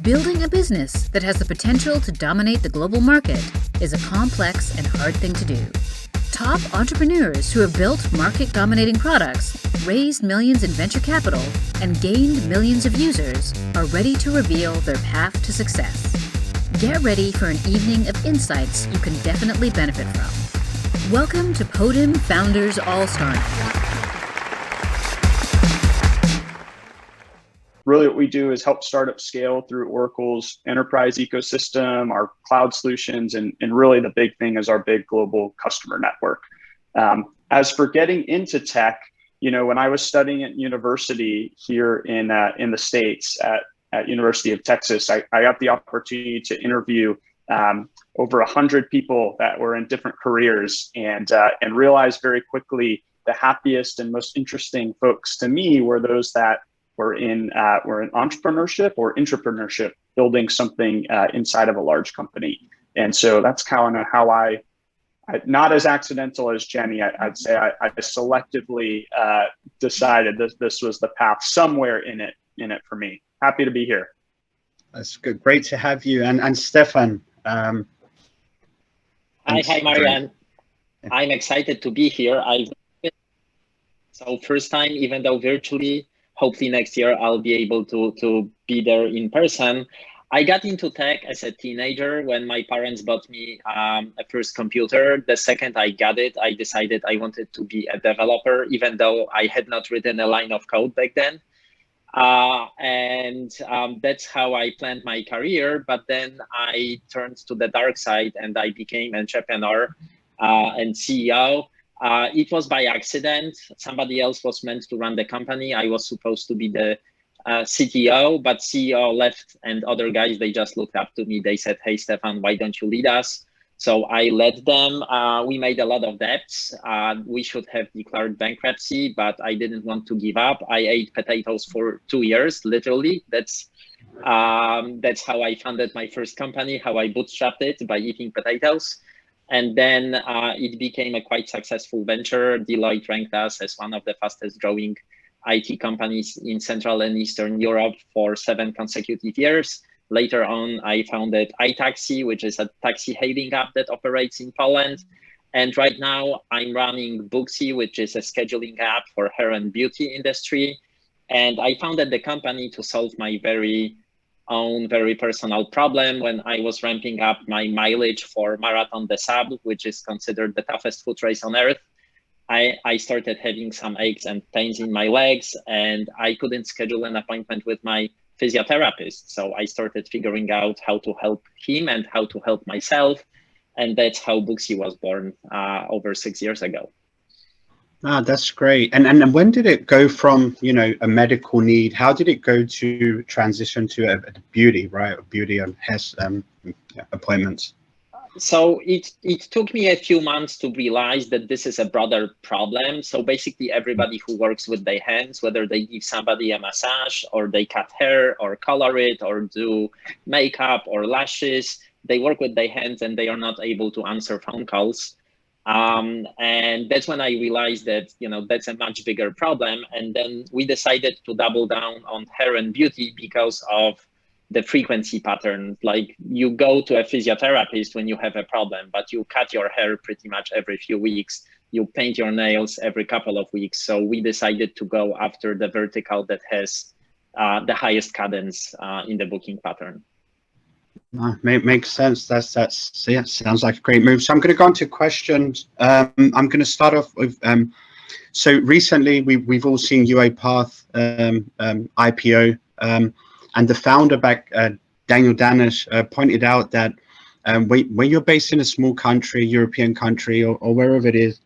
Building a business that has the potential to dominate the global market is a complex and hard thing to do. Top entrepreneurs who have built market-dominating products, raised millions in venture capital, and gained millions of users are ready to reveal their path to success. Get ready for an evening of insights you can definitely benefit from. Welcome to Podim Founders All-Star Night. Really what we do is help startups scale through Oracle's enterprise ecosystem, our cloud solutions, and really the big thing is our big global customer network. As for getting into tech, when I was studying at university here in the States at University of Texas, I got the opportunity to interview over 100 people that were in different careers and realized very quickly the happiest and most interesting folks to me were those that were in entrepreneurship or intrapreneurship, building something inside of a large company. And so that's kind of how I not as accidental as Jenny, I'd say I selectively decided that this was the path somewhere in it for me. Happy to be here. That's good. Great to have you. And Stefan. Hi, Marianne. I'm excited to be here. So first time, even though virtually, hopefully next year I'll be able to be there in person. I got into tech as a teenager when my parents bought me a first computer. The second I got it, I decided I wanted to be a developer, even though I had not written a line of code back then. That's how I planned my career. But then I turned to the dark side and I became an entrepreneur and CEO. It was by accident. Somebody else was meant to run the company. I was supposed to be the CTO, but CEO left and other guys, they just looked up to me. They said, "Hey, Stefan, why don't you lead us?" So I led them. We made a lot of debts. We should have declared bankruptcy, but I didn't want to give up. I ate potatoes for 2 years, literally. That's how I funded my first company, how I bootstrapped it by eating potatoes. And then it became a quite successful venture. Deloitte ranked us as one of the fastest growing IT companies in Central and Eastern Europe for 7 consecutive years. Later on, I founded iTaxi, which is a taxi hailing app that operates in Poland. And right now I'm running Booksy, which is a scheduling app for hair and beauty industry. And I founded the company to solve my very own very personal problem when I was ramping up my mileage for Marathon des Sables, which is considered the toughest foot race on earth. I started having some aches and pains in my legs, and I couldn't schedule an appointment with my physiotherapist. So I started figuring out how to help him and how to help myself. And that's how Booksy was born over 6 years ago. That's great. And when did it go from, a medical need? How did it go to transition to a beauty, right? Beauty and hair appointments? So it took me a few months to realize that this is a broader problem. So basically everybody who works with their hands, whether they give somebody a massage or they cut hair or color it or do makeup or lashes, they work with their hands and they are not able to answer phone calls. And that's when I realized that, that's a much bigger problem. And then we decided to double down on hair and beauty because of the frequency pattern. Like you go to a physiotherapist when you have a problem, but you cut your hair pretty much every few weeks. You paint your nails every couple of weeks. So we decided to go after the vertical that has the highest cadence in the booking pattern. Makes sense. Sounds like a great move. So I'm going to go on to questions. I'm going to start off with. So recently, we've all seen UiPath IPO, and the founder back, Daniel Danish, pointed out that when you're based in a small country, European country, or wherever it is,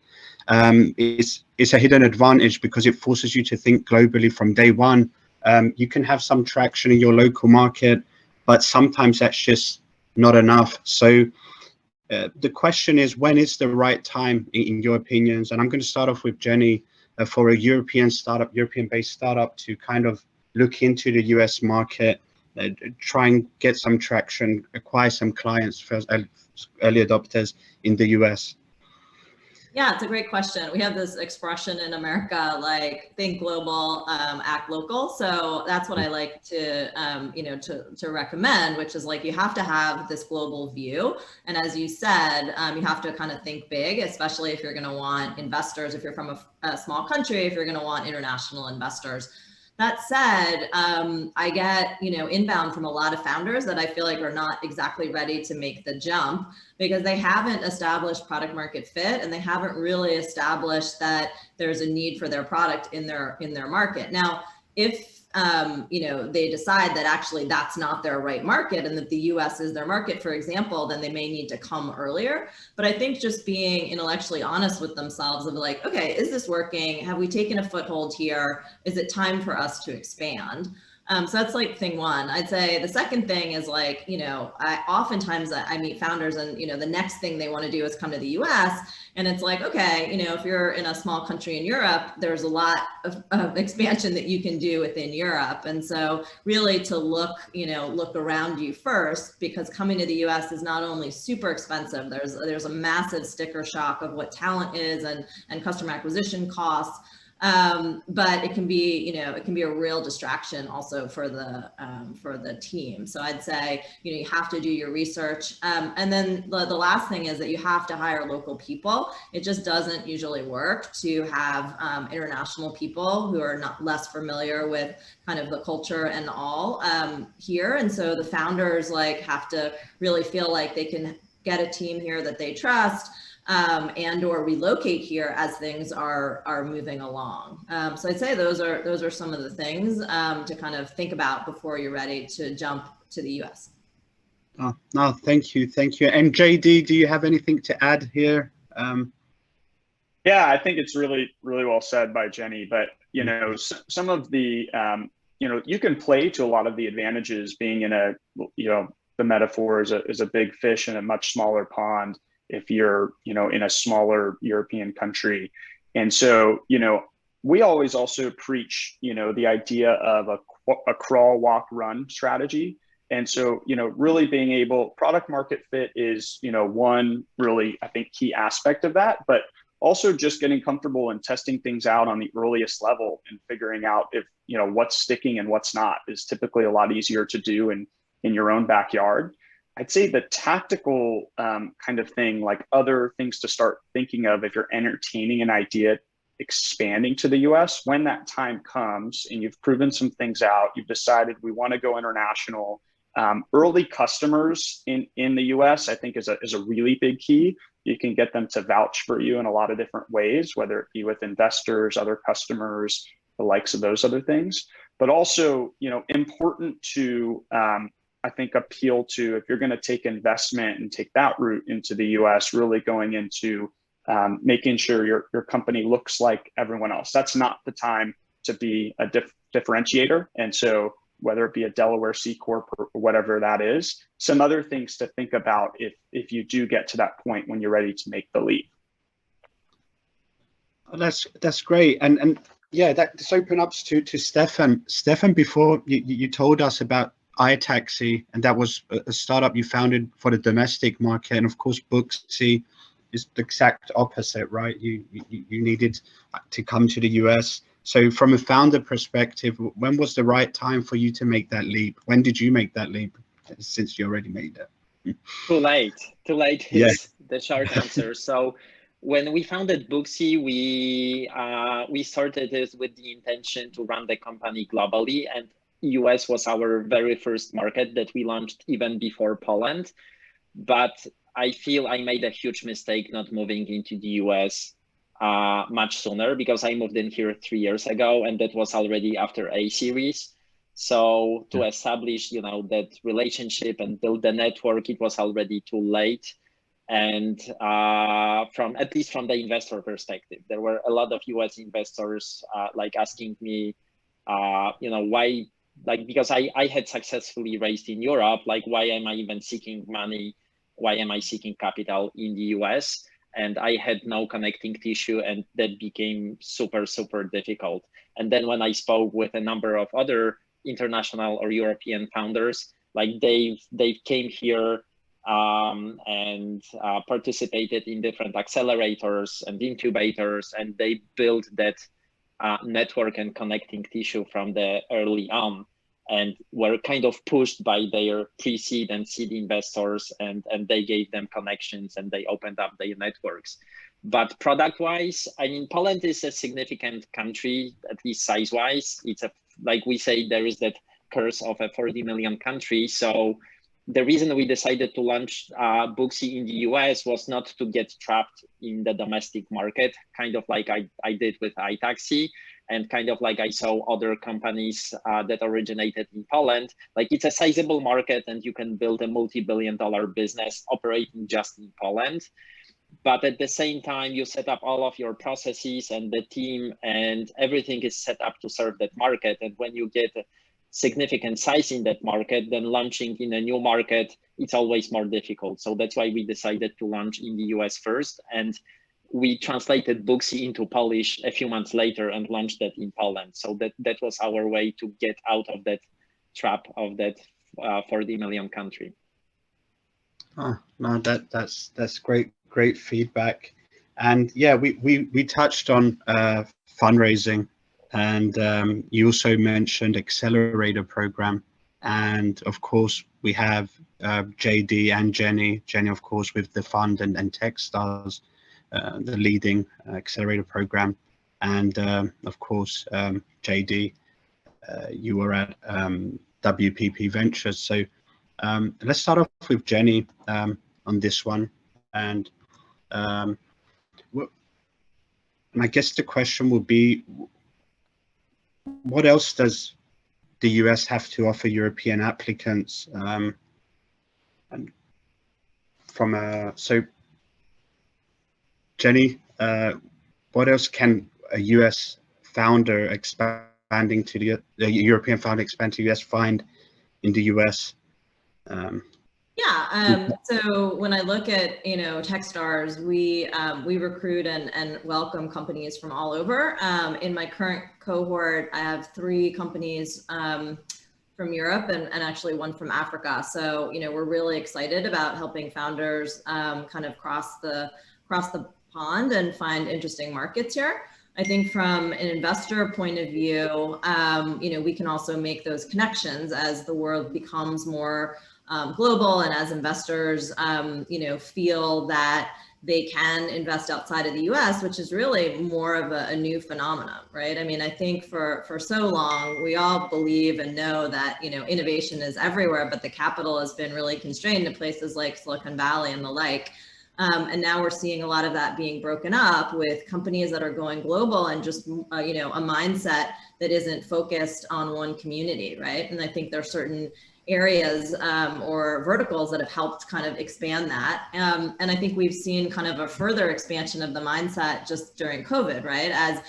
it's a hidden advantage because it forces you to think globally from day one. You can have some traction in your local market, but sometimes that's just not enough. So the question is, when is the right time, in your opinions? And I'm going to start off with Jenny for a European-based startup to kind of look into the US market, try and get some traction, acquire some clients, first early adopters in the US. Yeah, it's a great question. We have this expression in America, like think global, act local. So that's what I like to, to recommend, which is like, you have to have this global view. And as you said, you have to kind of think big, especially if you're going to want investors, if you're from a small country, if you're going to want international investors. That said, I get, inbound from a lot of founders that I feel like are not exactly ready to make the jump because they haven't established product market fit and they haven't really established that there's a need for their product in their market. Now, if they decide that actually that's not their right market and that the US is their market, for example, then they may need to come earlier. But I think just being intellectually honest with themselves of like, okay, is this working? Have we taken a foothold here? Is it time for us to expand? So that's like thing one. I'd say the second thing is like, oftentimes I meet founders and, the next thing they want to do is come to the US. And it's like, okay, if you're in a small country in Europe, there's a lot of expansion that you can do within Europe. And so really to look around you first, because coming to the US is not only super expensive, there's a massive sticker shock of what talent is and customer acquisition costs. But it can be, a real distraction also for the team. So I'd say, you have to do your research. And then the last thing is that you have to hire local people. It just doesn't usually work to have international people who are not less familiar with kind of the culture and all here. And so the founders have to really feel like they can get a team here that they trust. And or relocate here as things are moving along. So I'd say those are some of the things to kind of think about before you're ready to jump to the US. Oh, no, thank you. And JD, do you have anything to add here? Yeah, I think it's really, really well said by Jenny. But some of the you can play to a lot of the advantages being in the metaphor is a big fish in a much smaller pond. If you're, in a smaller European country. And so, we always also preach, the idea of a crawl, walk, run strategy. And so, really being able, product market fit is, one really, I think, key aspect of that, but also just getting comfortable and testing things out on the earliest level and figuring out if, what's sticking and what's not is typically a lot easier to do in your own backyard. I'd say the tactical kind of thing, like other things to start thinking of if you're entertaining an idea expanding to the US, when that time comes and you've proven some things out, you've decided we want to go international. Early customers in the US, I think is a really big key. You can get them to vouch for you in a lot of different ways, whether it be with investors, other customers, the likes of those other things. But also, important to I think appeal to, if you're going to take investment and take that route into the US, really going into making sure your company looks like everyone else. That's not the time to be a differentiator. And so whether it be a Delaware C Corp or whatever that is, some other things to think about if you do get to that point when you're ready to make the leap. Oh, that's great. And yeah, this opens up to Stefan. Stefan, before you told us about iTaxi, and that was a startup you founded for the domestic market. And of course, Booksy is the exact opposite, right? You needed to come to the US. So from a founder perspective, when was the right time for you to make that leap? When did you make that leap, since you already made it? Too late Yeah. is the short answer. So when we founded Booksy, we started this with the intention to run the company globally, and US was our very first market that we launched even before Poland. But I feel I made a huge mistake not moving into the US much sooner, because I moved in here 3 years ago, and that was already after A series. So to establish, that relationship and build the network, it was already too late. And at least from the investor perspective, there were a lot of US investors asking me, why, because I had successfully raised in Europe, why am I even seeking money? Why am I seeking capital in the US? And I had no connecting tissue, and that became super, super difficult. And then when I spoke with a number of other international or European founders, they came here and participated in different accelerators and incubators, and they built that network and connecting tissue from the early on, and were kind of pushed by their pre-seed and seed investors, and they gave them connections and they opened up their networks. But product-wise, I mean, Poland is a significant country, at least size-wise. It's like we say, there is that curse of a 40 million country. So the reason we decided to launch Booksy in the US was not to get trapped in the domestic market, kind of like I did with iTaxi, and kind of like I saw other companies that originated in Poland. Like, it's a sizable market and you can build a multi-billion-dollar business operating just in Poland. But at the same time, you set up all of your processes and the team, and everything is set up to serve that market. And when you get a significant size in that market, then launching in a new market, it's always more difficult. So that's why we decided to launch in the US first. And we translated Booksy into Polish a few months later and launched that in Poland. So that was our way to get out of that trap of that 40 million country. Oh, no, that's great feedback. And yeah, we touched on fundraising, and you also mentioned accelerator program, and of course we have JD and Jenny, of course, with the fund, and Techstars, the leading accelerator program, and of course JD, you were at WPP Ventures. So let's start off with Jenny on this one, and I guess the question will be, what else does the US have to offer European applicants? And from so Jenny, what else can a US founder expanding to the European founder expand to the US find in the US? So when I look at, Techstars, we recruit and welcome companies from all over. In my current cohort, I have 3 companies from Europe and actually 1 from Africa. So, we're really excited about helping founders kind of cross the pond and find interesting markets here. I think from an investor point of view, we can also make those connections as the world becomes more global, and as investors, feel that they can invest outside of the US, which is really more of a new phenomenon, right? I mean, I think for so long, we all believe and know that, innovation is everywhere, but the capital has been really constrained to places like Silicon Valley and the like. And now we're seeing a lot of that being broken up with companies that are going global and just, a mindset that isn't focused on one community, right? And I think there are certain areas or verticals that have helped kind of expand that. And I think we've seen kind of a further expansion of the mindset just during COVID, right? As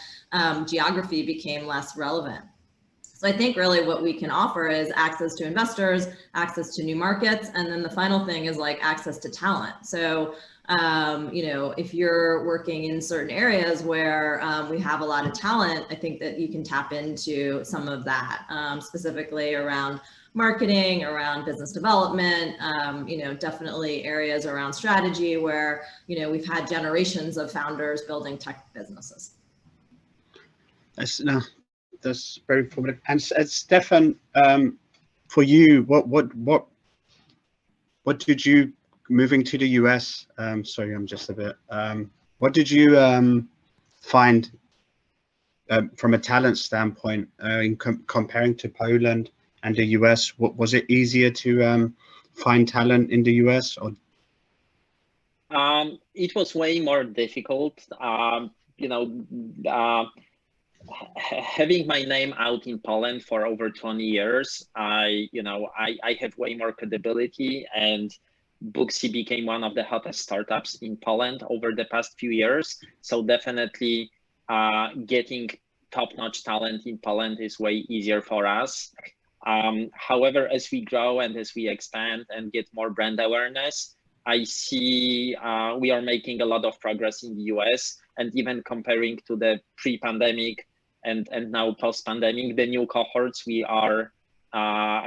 geography became less relevant. So I think really what we can offer is access to investors, access to new markets, and then the final thing is like access to talent. So, if you're working in certain areas where we have a lot of talent, I think that you can tap into some of that, specifically around marketing, around business development, definitely areas around strategy where, we've had generations of founders building tech businesses. That's very informative. And Stefan, for you, what did you, moving to the US, sorry, I'm just a bit, what did you find from a talent standpoint in comparing to Poland and the US? Was it easier to find talent in the US, or? It was way more difficult. Having my name out in Poland for over 20 years, I have way more credibility, and Booksy became one of the hottest startups in Poland over the past few years. So definitely getting top-notch talent in Poland is way easier for us. However, as we grow and as we expand and get more brand awareness, I see we are making a lot of progress in the US, and even comparing to the pre-pandemic and now post-pandemic, the new cohorts we are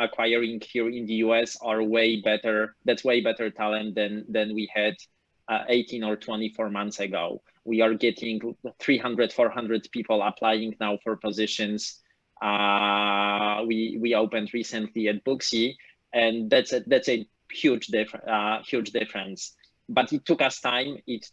acquiring here in the US are way better. That's way better talent than we had 18 or 24 months ago. We are getting 300, 400 people applying now for positions. We opened recently at Booksy, and that's a huge difference. But it took us time. It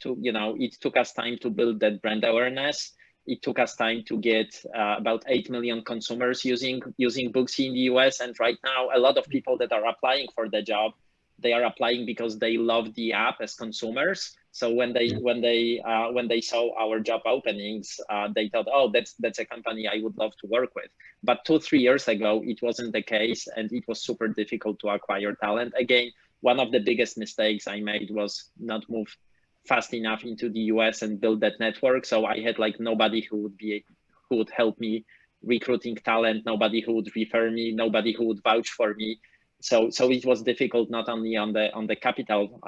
took us time to build that brand awareness. It took us time to get about 8 million consumers using Booksy in the US. And right now, a lot of people that are applying for the job, they are applying because they love the app as consumers. So when they saw our job openings, they thought, oh, that's a company I would love to work with. But 2-3 years ago, it wasn't the case, and it was super difficult to acquire talent. Again, one of the biggest mistakes I made was not move fast enough into the US and build that network. So I had like nobody who would help me recruiting talent, nobody who would refer me, nobody who would vouch for me. So it was difficult not only on the capital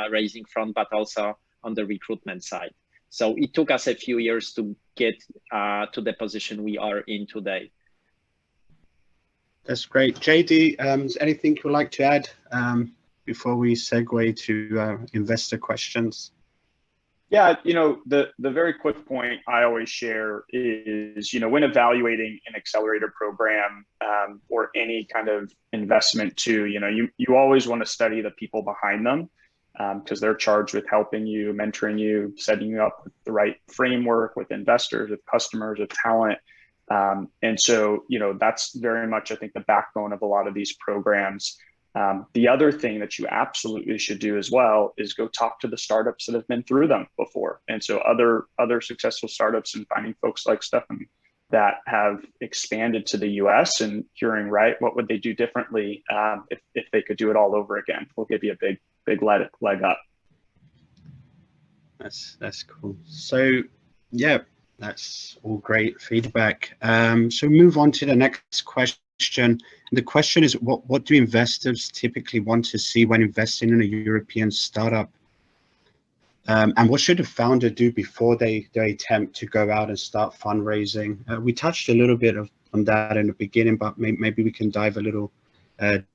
raising front, but also on the recruitment side. So it took us a few years to get to the position we are in today. That's great. JD, is anything you'd like to add before we segue to investor questions? Yeah, the very quick point I always share is, when evaluating an accelerator program or any kind of investment too, you always want to study the people behind them because they're charged with helping you, mentoring you, setting you up with the right framework with investors, with customers, with talent. And so, that's very much, I think, the backbone of a lot of these programs. The other thing that you absolutely should do as well is go talk to the startups that have been through them before. And so other successful startups, and finding folks like Stefan that have expanded to the US and hearing, right, what would they do differently if they could do it all over again? Will give you a big leg up. That's cool. So yeah, that's all great feedback. So move on to the next question. The question is, what do investors typically want to see when investing in a European startup? And what should a founder do before they attempt to go out and start fundraising? We touched a little bit on that in the beginning, but maybe we can dive a little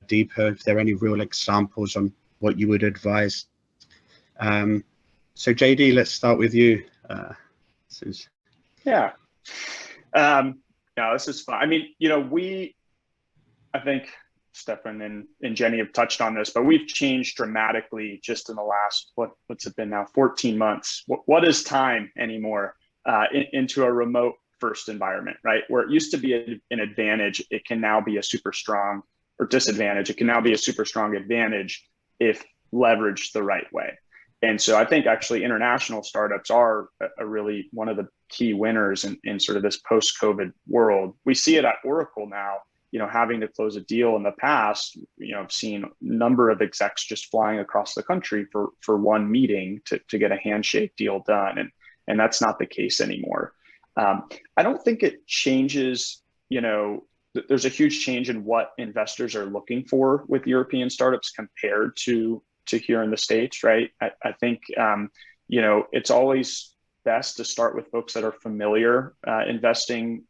deeper if there are any real examples on what you would advise. So JD, let's start with you. Yeah. No, this is fun. I mean, I think Stefan and Jenny have touched on this, but we've changed dramatically just in the last, what's it been now, 14 months. What is time anymore into a remote first environment, right? Where it used to be an advantage, it can now be a super strong, or disadvantage, it can now be a super strong advantage if leveraged the right way. And so I think actually international startups are a really one of the key winners in sort of this post-COVID world. We see it at Oracle now. Having to close a deal in the past, I've seen a number of execs just flying across the country for one meeting to get a handshake deal done. And that's not the case anymore. I don't think it changes, there's a huge change in what investors are looking for with European startups compared to here in the States, right? I think, it's always best to start with folks that are familiar investing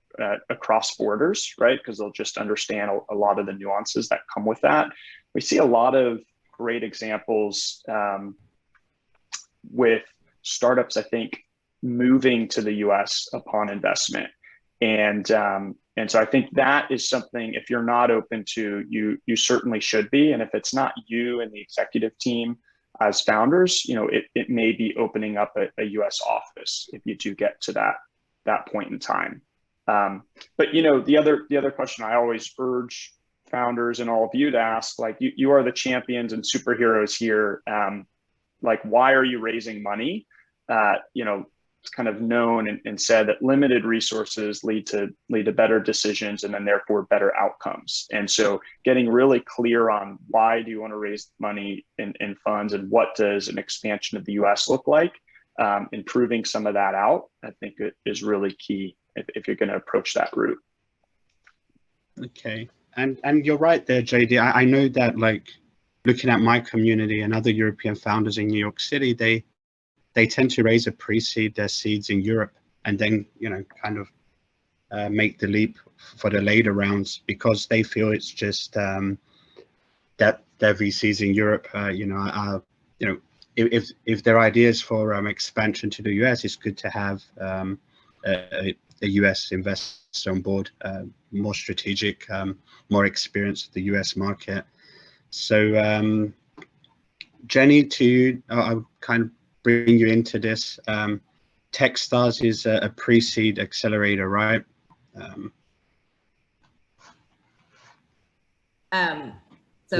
across borders, right? Because they'll just understand a lot of the nuances that come with that. We see a lot of great examples with startups, I think, moving to the US upon investment. And so I think that is something, if you're not open to, you certainly should be. And if it's not you and the executive team as founders, it may be opening up a US office if you do get to that point in time. But the other question I always urge founders and all of you to ask, like, you are the champions and superheroes here. Like, why are you raising money? It's kind of known and said that limited resources lead to better decisions and then therefore better outcomes. And so getting really clear on why do you want to raise money in funds and what does an expansion of the US look like, improving some of that out, I think it is really key if you're going to approach that route. Okay. And you're right there, JD. I know that, like, looking at my community and other European founders in New York City, they tend to raise a pre-seed their seeds in Europe and then, kind of make the leap for the later rounds because they feel it's just that their VCs in Europe, if their ideas for expansion to the US, it's good to have a US investor on board, more strategic, more experience with the US market. So Jenny, I'll kind of bring you into this. Techstars is a pre-seed accelerator, right?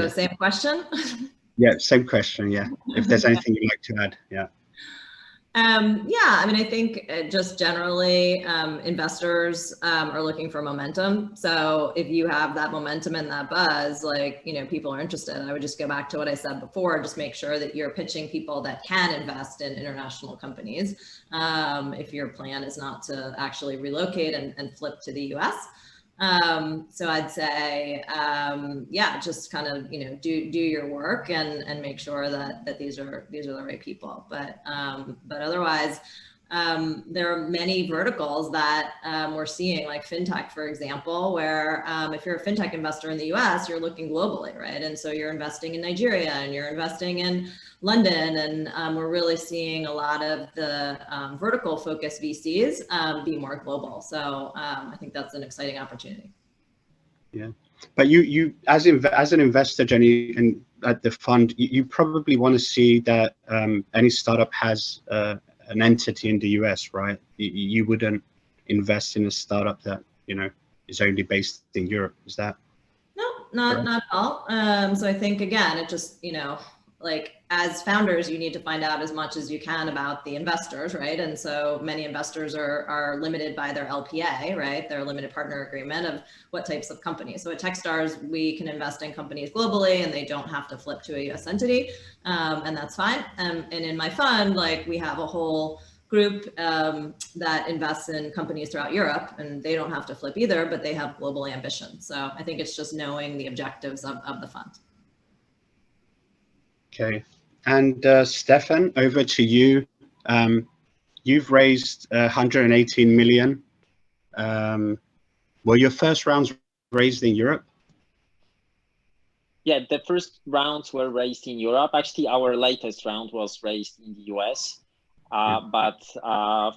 Same question. Yeah, same question. Yeah, if there's anything you'd like to add, yeah. Yeah, I mean, I think just generally investors are looking for momentum. So if you have that momentum and that buzz, like, people are interested. I would just go back to what I said before, just make sure that you're pitching people that can invest in international companies. If your plan is not to actually relocate and flip to the US. So I'd say, yeah, just kind of, do your work and make sure that these are the right people. But otherwise, there are many verticals that we're seeing, like fintech, for example, where if you're a fintech investor in the US, you're looking globally, right? And so you're investing in Nigeria and you're investing in London, and we're really seeing a lot of the vertical focused VCs be more global. So I think that's an exciting opportunity. Yeah, but you as an investor, Jenny, and at the fund, you probably want to see that any startup has an entity in the US, right? You wouldn't invest in a startup that is only based in Europe. Is that? No, not at all. So I think again, it just like as founders, you need to find out as much as you can about the investors, right? And so many investors are limited by their LPA, right? Their limited partner agreement of what types of companies. So at Techstars, we can invest in companies globally and they don't have to flip to a US entity, and that's fine. And in my fund, like we have a whole group that invests in companies throughout Europe, and they don't have to flip either, but they have global ambition. So I think it's just knowing the objectives of the fund. Okay, and Stefan, over to you. You've raised 118 million. Were your first rounds raised in Europe? Yeah, the first rounds were raised in Europe. Actually, our latest round was raised in the US. But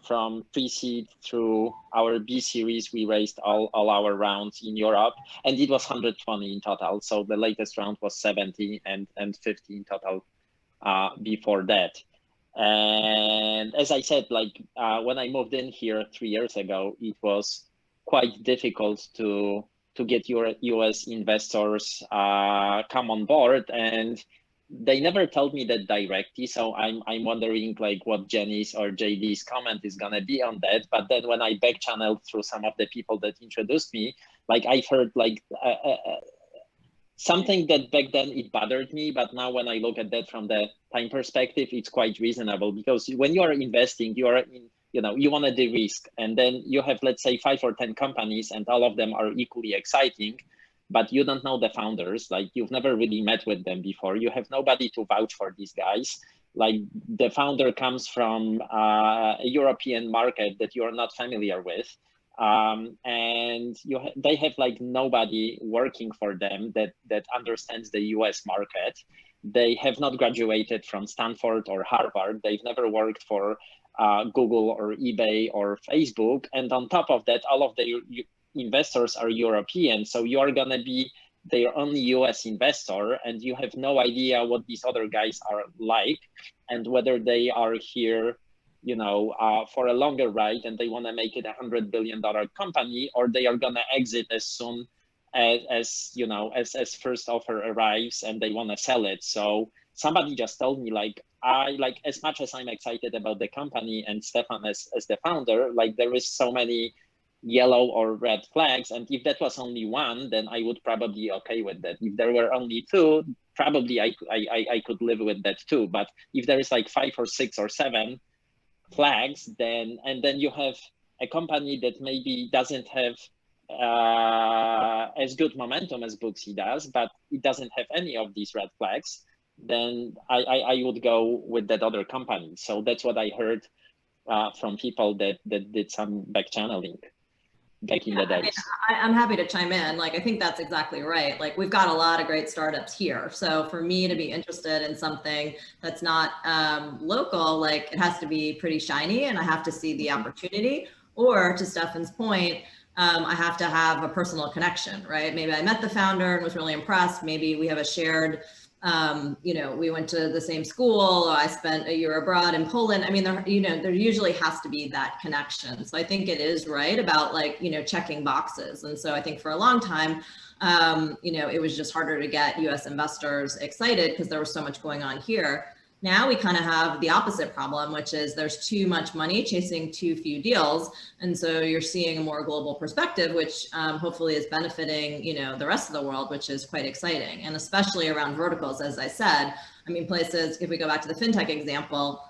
from pre-seed through our B series, we raised all our rounds in Europe, and it was 120 in total. So the latest round was 70 and 50 in total before that. And as I said, like when I moved in here 3 years ago, it was quite difficult to get your US investors come on board, and they never told me that directly. So I'm wondering like what Jenny's or JD's comment is gonna be on that. But then when I back channeled through some of the people that introduced me, like I've heard like something that back then it bothered me, but now when I look at that from the time perspective, it's quite reasonable, because when you are investing, you are in, you want to de-risk, and then you have, let's say, 5 or 10 companies and all of them are equally exciting, but you don't know the founders, like you've never really met with them before. You have nobody to vouch for these guys. Like the founder comes from a European market that you're not familiar with. And they have like nobody working for them that understands the US market. They have not graduated from Stanford or Harvard. They've never worked for Google or eBay or Facebook. And on top of that, all of the investors are European. So you are going to be their only US investor, and you have no idea what these other guys are like and whether they are here for a longer ride and they want to make it $100 billion company, or they are going to exit as soon as first offer arrives and they want to sell it. So somebody just told me, like, as much as I'm excited about the company and Stefan as the founder, like there is so many yellow or red flags, and if that was only one, then I would probably be okay with that. If there were only two, probably I could live with that too. But if there is like 5 or 6 or 7 flags, then you have a company that maybe doesn't have as good momentum as Booksy does, but it doesn't have any of these red flags, then I would go with that other company. So that's what I heard from people that did some back channeling. back in the I mean, days. I'm happy to chime in. Like, I think that's exactly right. Like, we've got a lot of great startups here. So for me to be interested in something that's not local, like it has to be pretty shiny and I have to see the opportunity. Or to Stefan's point, I have to have a personal connection, right? Maybe I met the founder and was really impressed. Maybe we have a shared, you know, we went to the same school, or I spent a year abroad in Poland. I mean, there, you know, there usually has to be that connection. So I think it is right about like, you know, checking boxes. And so I think for a long time, you know, it was just harder to get US investors excited because there was so much going on here. Now we kind of have the opposite problem, which is there's too much money chasing too few deals. And so you're seeing a more global perspective, which hopefully is benefiting, you know, the rest of the world, which is quite exciting. And especially around verticals, as I said, I mean, places, if we go back to the fintech example,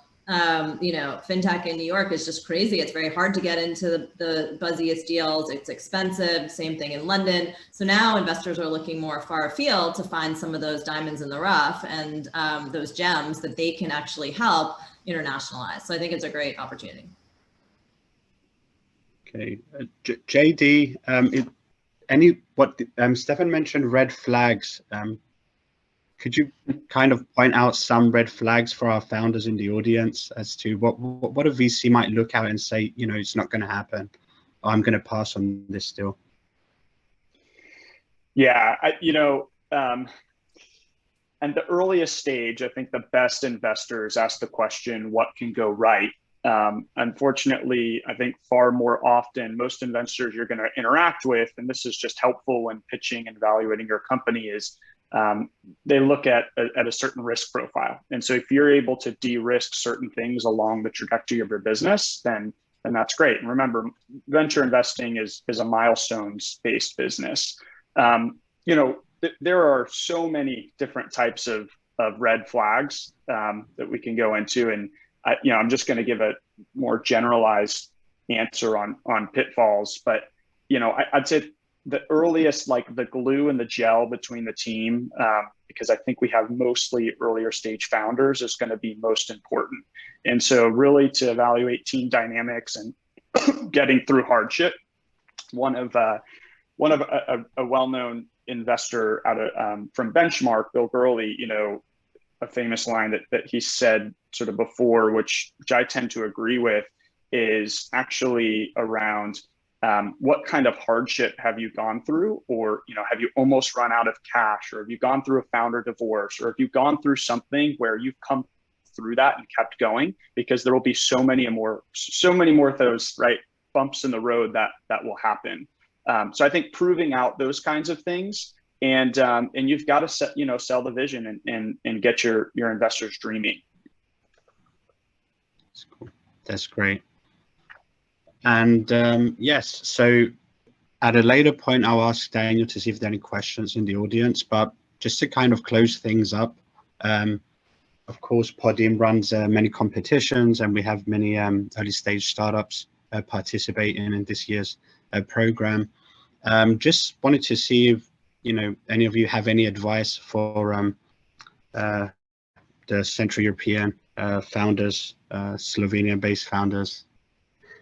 you know, fintech in New York is just crazy. It's very hard to get into the buzziest deals. It's expensive. Same thing in London. So now investors are looking more far afield to find some of those diamonds in the rough and those gems that they can actually help internationalize. So I think it's a great opportunity. Okay, JD, Stefan mentioned red flags. Could you kind of point out some red flags for our founders in the audience as to what a VC might look at and say, you know, it's not going to happen, or I'm going to pass on this deal? Yeah, you know, and the earliest stage, I think the best investors ask the question, what can go right? Unfortunately, I think far more often, most investors you're going to interact with, and this is just helpful when pitching and evaluating your company, is they look at a certain risk profile. And so if you're able to de-risk certain things along the trajectory of your business, then that's great. And remember, venture investing is a milestones-based business. You know, there are so many different types of red flags that we can go into. And you know, I'm just going to give a more generalized answer on pitfalls. But, you know, I'd say the earliest, like the glue and the gel between the team, because I think we have mostly earlier stage founders, is going to be most important. And so really to evaluate team dynamics and getting through hardship, one of a well-known investor out of from Benchmark, Bill Gurley, you know, a famous line that he said sort of before, which I tend to agree with, is actually around what kind of hardship have you gone through? Or, you know, have you almost run out of cash? Or have you gone through a founder divorce? Or have you gone through something where you've come through that and kept going? Because there will be so many more of those, right, bumps in the road that will happen. So I think proving out those kinds of things, and you've got to sell the vision and get your investors dreaming. That's cool. That's great. And yes, so at a later point, I'll ask Daniel to see if there are any questions in the audience, but just to kind of close things up, of course, Podim runs many competitions, and we have many early stage startups participating in this year's program. Just wanted to see if, you know, any of you have any advice for the Central European founders, Slovenia-based founders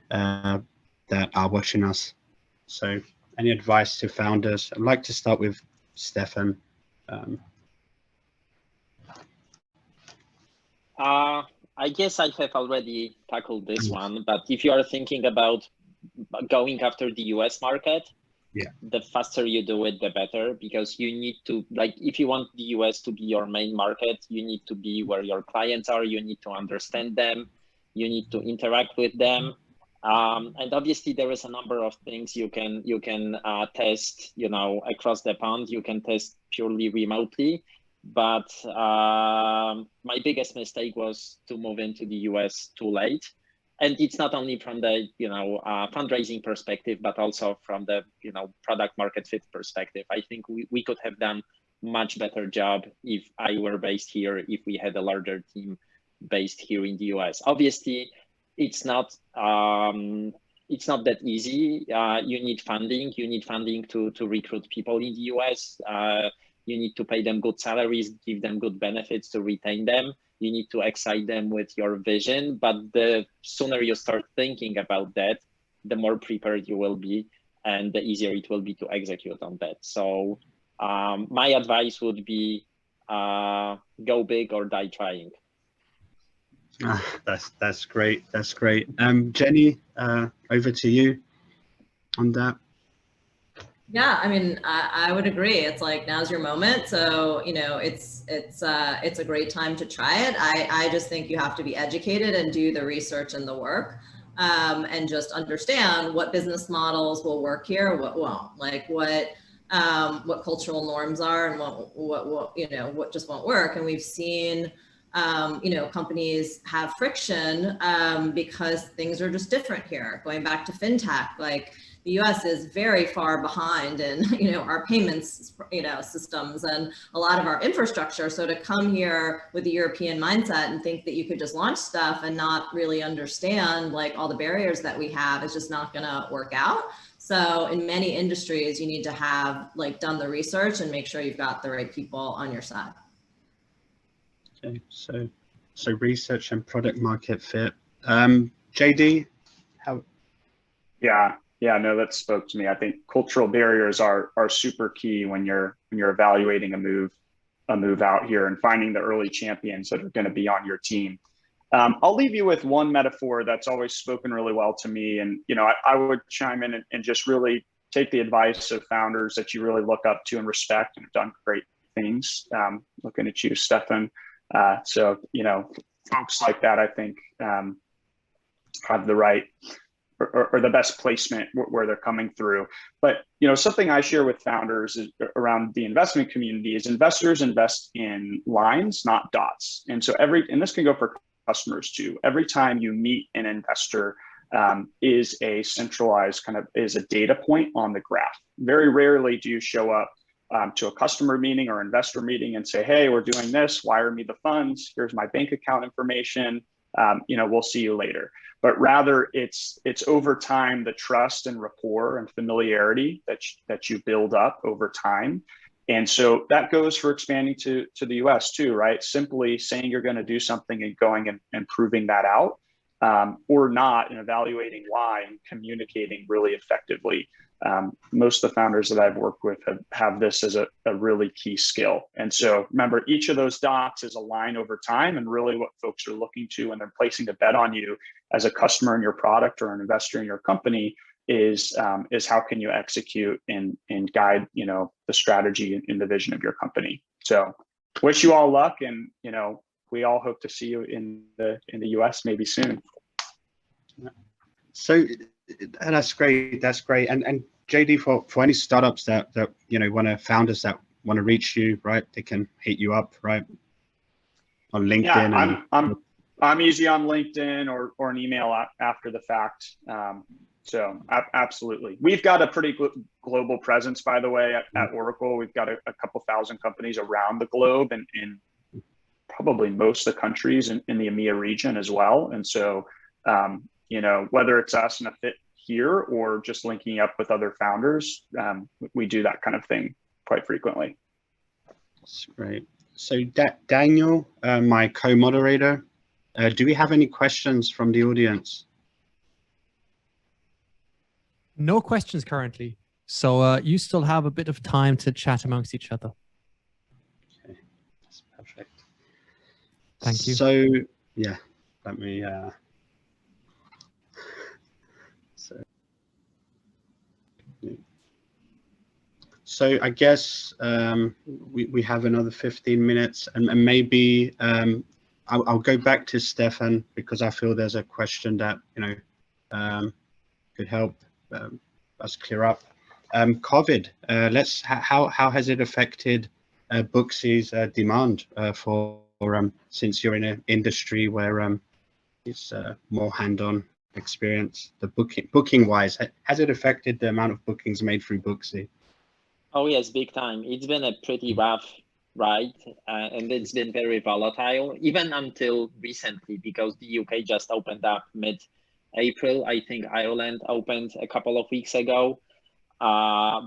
that are watching us. So any advice to founders? I'd like to start with Stefan. I guess I have already tackled this one, but if you are thinking about going after the US market, yeah, the faster you do it, the better, because you need to, like, if you want the US to be your main market, you need to be where your clients are, you need to understand them, you need to interact with them. And obviously there is a number of things you can test, you know, across the pond. You can test purely remotely, but my biggest mistake was to move into the US too late. And it's not only from the, you know, fundraising perspective, but also from the, you know, product market fit perspective. I think we could have done much better job if I were based here, if we had a larger team based here in the US. Obviously, it's not that easy. You need funding. You need funding to recruit people in the US. You need to pay them good salaries, give them good benefits to retain them. You need to excite them with your vision. But the sooner you start thinking about that, the more prepared you will be. and the easier it will be to execute on that. So my advice would be go big or die trying. That's great. That's great. Jenny, over to you on that. Yeah, I mean, I would agree. It's like, now's your moment. So, you know, it's a great time to try it. I just think you have to be educated and do the research and the work, and just understand what business models will work here, what won't, like what cultural norms are, and what you know, what just won't work. And we've seen, you know, companies have friction because things are just different here. Going back to fintech, like, the US is very far behind in, you know, our payments, you know, systems and a lot of our infrastructure. So to come here with a European mindset and think that you could just launch stuff and not really understand like all the barriers that we have is just not gonna work out. So in many industries, you need to have like done the research and make sure you've got the right people on your side. Okay, so research and product market fit. JD, how? Yeah, no, that spoke to me. I think cultural barriers are super key when you're evaluating a move out here and finding the early champions that are going to be on your team. I'll leave you with one metaphor that's always spoken really well to me, and you know, I would chime in and just really take the advice of founders that you really look up to and respect and have done great things. Looking at you, Stefan. So you know, folks like that, I think, have the right. Or the best placement where they're coming through. But you know, something I share with founders is around the investment community is investors invest in lines, not dots. And so and this can go for customers too. Every time you meet an investor is a centralized is a data point on the graph. Very rarely do you show up to a customer meeting or investor meeting and say, hey, we're doing this, wire me the funds, here's my bank account information, you know, we'll see you later. But rather it's over time, the trust and rapport and familiarity that you build up over time. And so that goes for expanding to the US too, right? Simply saying you're going to do something and going and proving that out, or not, and evaluating why and communicating really effectively. Most of the founders that I've worked with have this as a really key skill. And so remember, each of those dots is a line over time, and really what folks are looking to when they're placing a bet on you as a customer in your product or an investor in your company is how can you execute and guide, you know, the strategy and the vision of your company. So wish you all luck, and you know, we all hope to see you in the US maybe soon. So that's great. That's great. And JD, for any startups that you know, founders that want to reach you, right? They can hit you up, right? On LinkedIn. Yeah, I'm easy on LinkedIn or an email after the fact. So absolutely. We've got a pretty global presence, by the way, at Oracle. We've got a couple thousand companies around the globe and in probably most of the countries in the EMEA region as well. And so, you know, whether it's us in a fit here or just linking up with other founders, we do that kind of thing quite frequently. That's great. So Daniel, my co-moderator, do we have any questions from the audience? No questions currently. So you still have a bit of time to chat amongst each other. Okay, that's perfect. Thank you. So yeah, let me, so I guess we have another 15 minutes and maybe I'll go back to Stefan because I feel there's a question that, you know, could help us clear up. COVID, how has it affected Booksy's demand for since you're in an industry where it's more hand-on experience, the booking wise, has it affected the amount of bookings made through Booksy? Oh yes, big time. It's been a pretty rough ride, and it's been very volatile, even until recently, because the UK just opened up mid-April. I think Ireland opened a couple of weeks ago.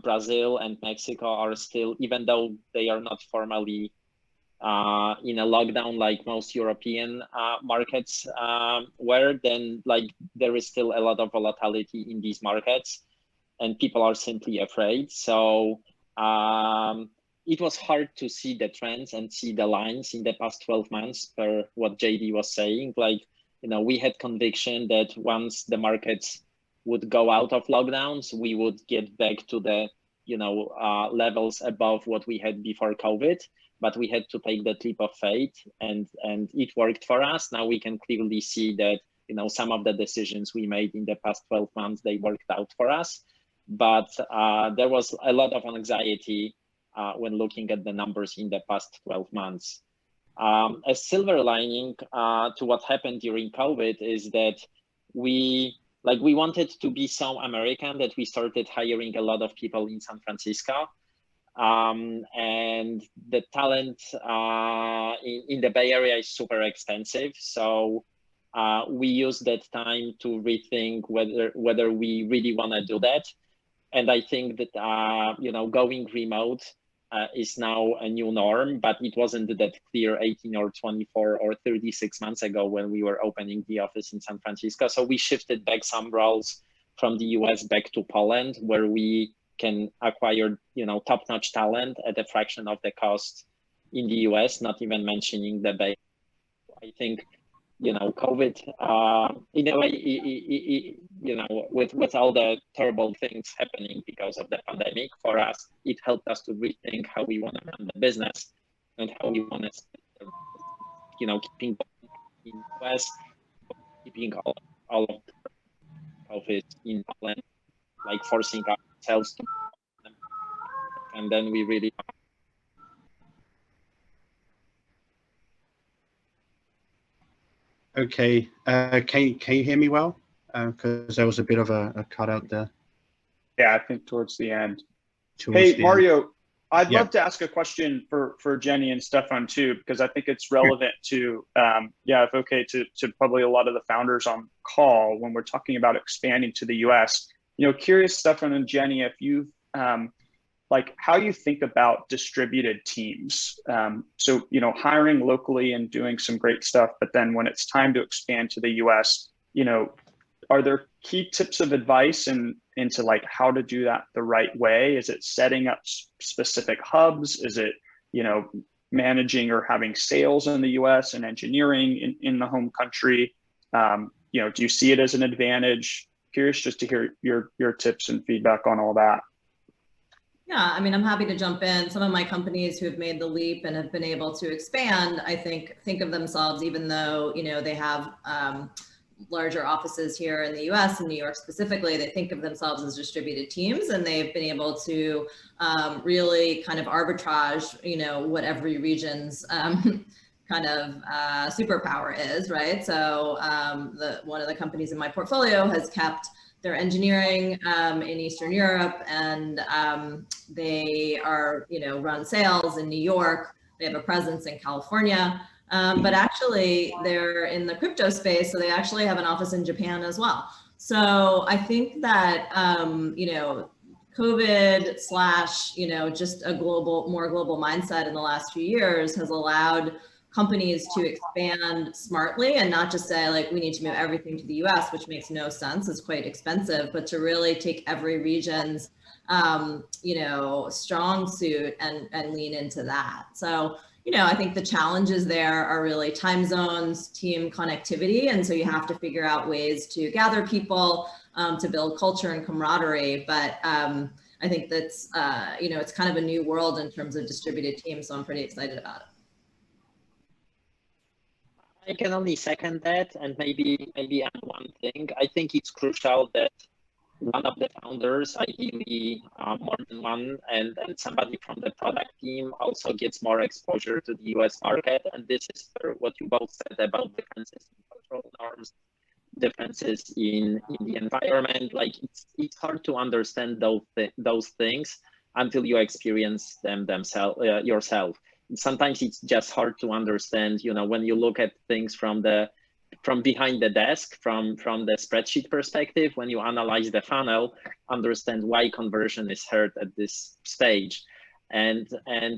Brazil and Mexico are still, even though they are not formally in a lockdown like most European markets were, then like there is still a lot of volatility in these markets. and people are simply afraid. So it was hard to see the trends and see the lines in the past 12 months per what JD was saying. Like, we had conviction that once the markets would go out of lockdowns, we would get back to the, levels above what we had before COVID. But we had to take that leap of faith, and it worked for us. Now we can clearly see that, some of the decisions we made in the past 12 months, they worked out for us. But there was a lot of anxiety when looking at the numbers in the past 12 months. A silver lining to what happened during COVID is that we wanted to be so American that we started hiring a lot of people in San Francisco. And the talent in the Bay Area is super expensive. So we used that time to rethink whether we really want to do that. And I think that, going remote is now a new norm, but it wasn't that clear 18 or 24 or 36 months ago when we were opening the office in San Francisco. So we shifted back some roles from the US back to Poland, where we can acquire, top-notch talent at a fraction of the cost in the US, not even mentioning the Bay. I think, COVID, in a way, with all the terrible things happening because of the pandemic, for us, it helped us to rethink how we want to run the business and how we want to, keeping in the US, keeping all of the office in Poland, like forcing ourselves to, and then we really. Okay, can you hear me well? Because there was a bit of a cutout there. Yeah, I think towards the end. Hey, Mario, I'd love to ask a question for Jenny and Stefan too, because I think it's relevant to, if okay, to probably a lot of the founders on call when we're talking about expanding to the US. Curious, Stefan and Jenny, if you've, how you think about distributed teams. So, hiring locally and doing some great stuff, but then when it's time to expand to the US, are there key tips of advice into how to do that the right way? Is it setting up specific hubs? Is it, managing or having sales in the US and engineering in the home country? Do you see it as an advantage? Curious just to hear your tips and feedback on all that. Yeah, I mean, I'm happy to jump in. Some of my companies who have made the leap and have been able to expand, I think of themselves, even though, they have larger offices here in the US and New York specifically, they think of themselves as distributed teams, and they've been able to really kind of arbitrage, what every region's kind of superpower is, right? So one of the companies in my portfolio has kept their engineering in Eastern Europe, and they are, run sales in New York. They have a presence in California, but actually they're in the crypto space, so they actually have an office in Japan as well. So I think that COVID / just a more global mindset in the last few years has allowed companies to expand smartly and not just say we need to move everything to the US, which makes no sense. It's quite expensive, but to really take every region's, strong suit and lean into that. So, I think the challenges there are really time zones, team connectivity. And so you have to figure out ways to gather people, to build culture and camaraderie. But I think that's, it's kind of a new world in terms of distributed teams. So I'm pretty excited about it. I can only second that, and maybe add one thing. I think it's crucial that one of the founders, ideally more than one, and somebody from the product team also gets more exposure to the US market. And this is what you both said about differences in cultural norms, differences in the environment. It's hard to understand those things until you experience them yourself. Sometimes it's just hard to understand, when you look at things from behind the desk, from the spreadsheet perspective, when you analyze the funnel, understand why conversion is hurt at this stage. And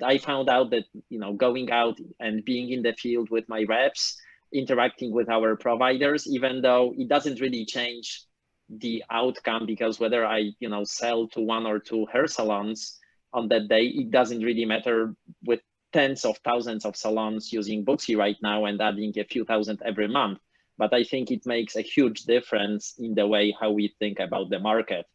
I found out that, going out and being in the field with my reps, interacting with our providers, even though it doesn't really change the outcome, because whether I, sell to 1 or 2 hair salons on that day, it doesn't really matter with tens of thousands of salons using Booksy right now and adding a few thousand every month. But I think it makes a huge difference in the way how we think about the market.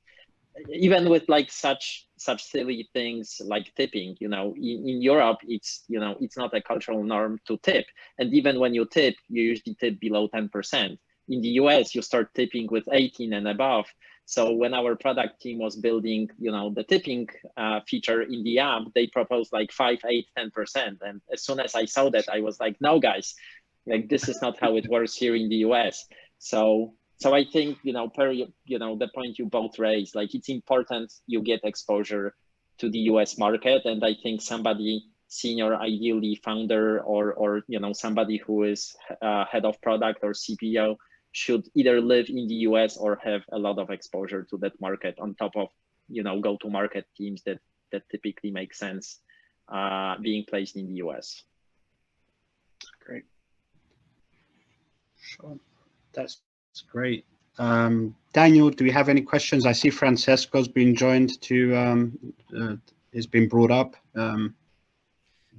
Even with like such silly things like tipping, in Europe, it's not a cultural norm to tip. And even when you tip, you usually tip below 10%. In the US, you start tipping with 18 and above. So when our product team was building, the tipping feature in the app, they proposed like 5, 8, 10%. And as soon as I saw that, I was like, no, guys, like this is not how it works here in the US. So I think, per, the point you both raised, like it's important you get exposure to the US market. And I think somebody senior, ideally founder or somebody who is head of product or CPO should either live in the US or have a lot of exposure to that market on top of, go-to-market teams that typically make sense being placed in the US. Great. Sure. That's great. Daniel, do we have any questions? I see Francesco's been joined to, has been brought up.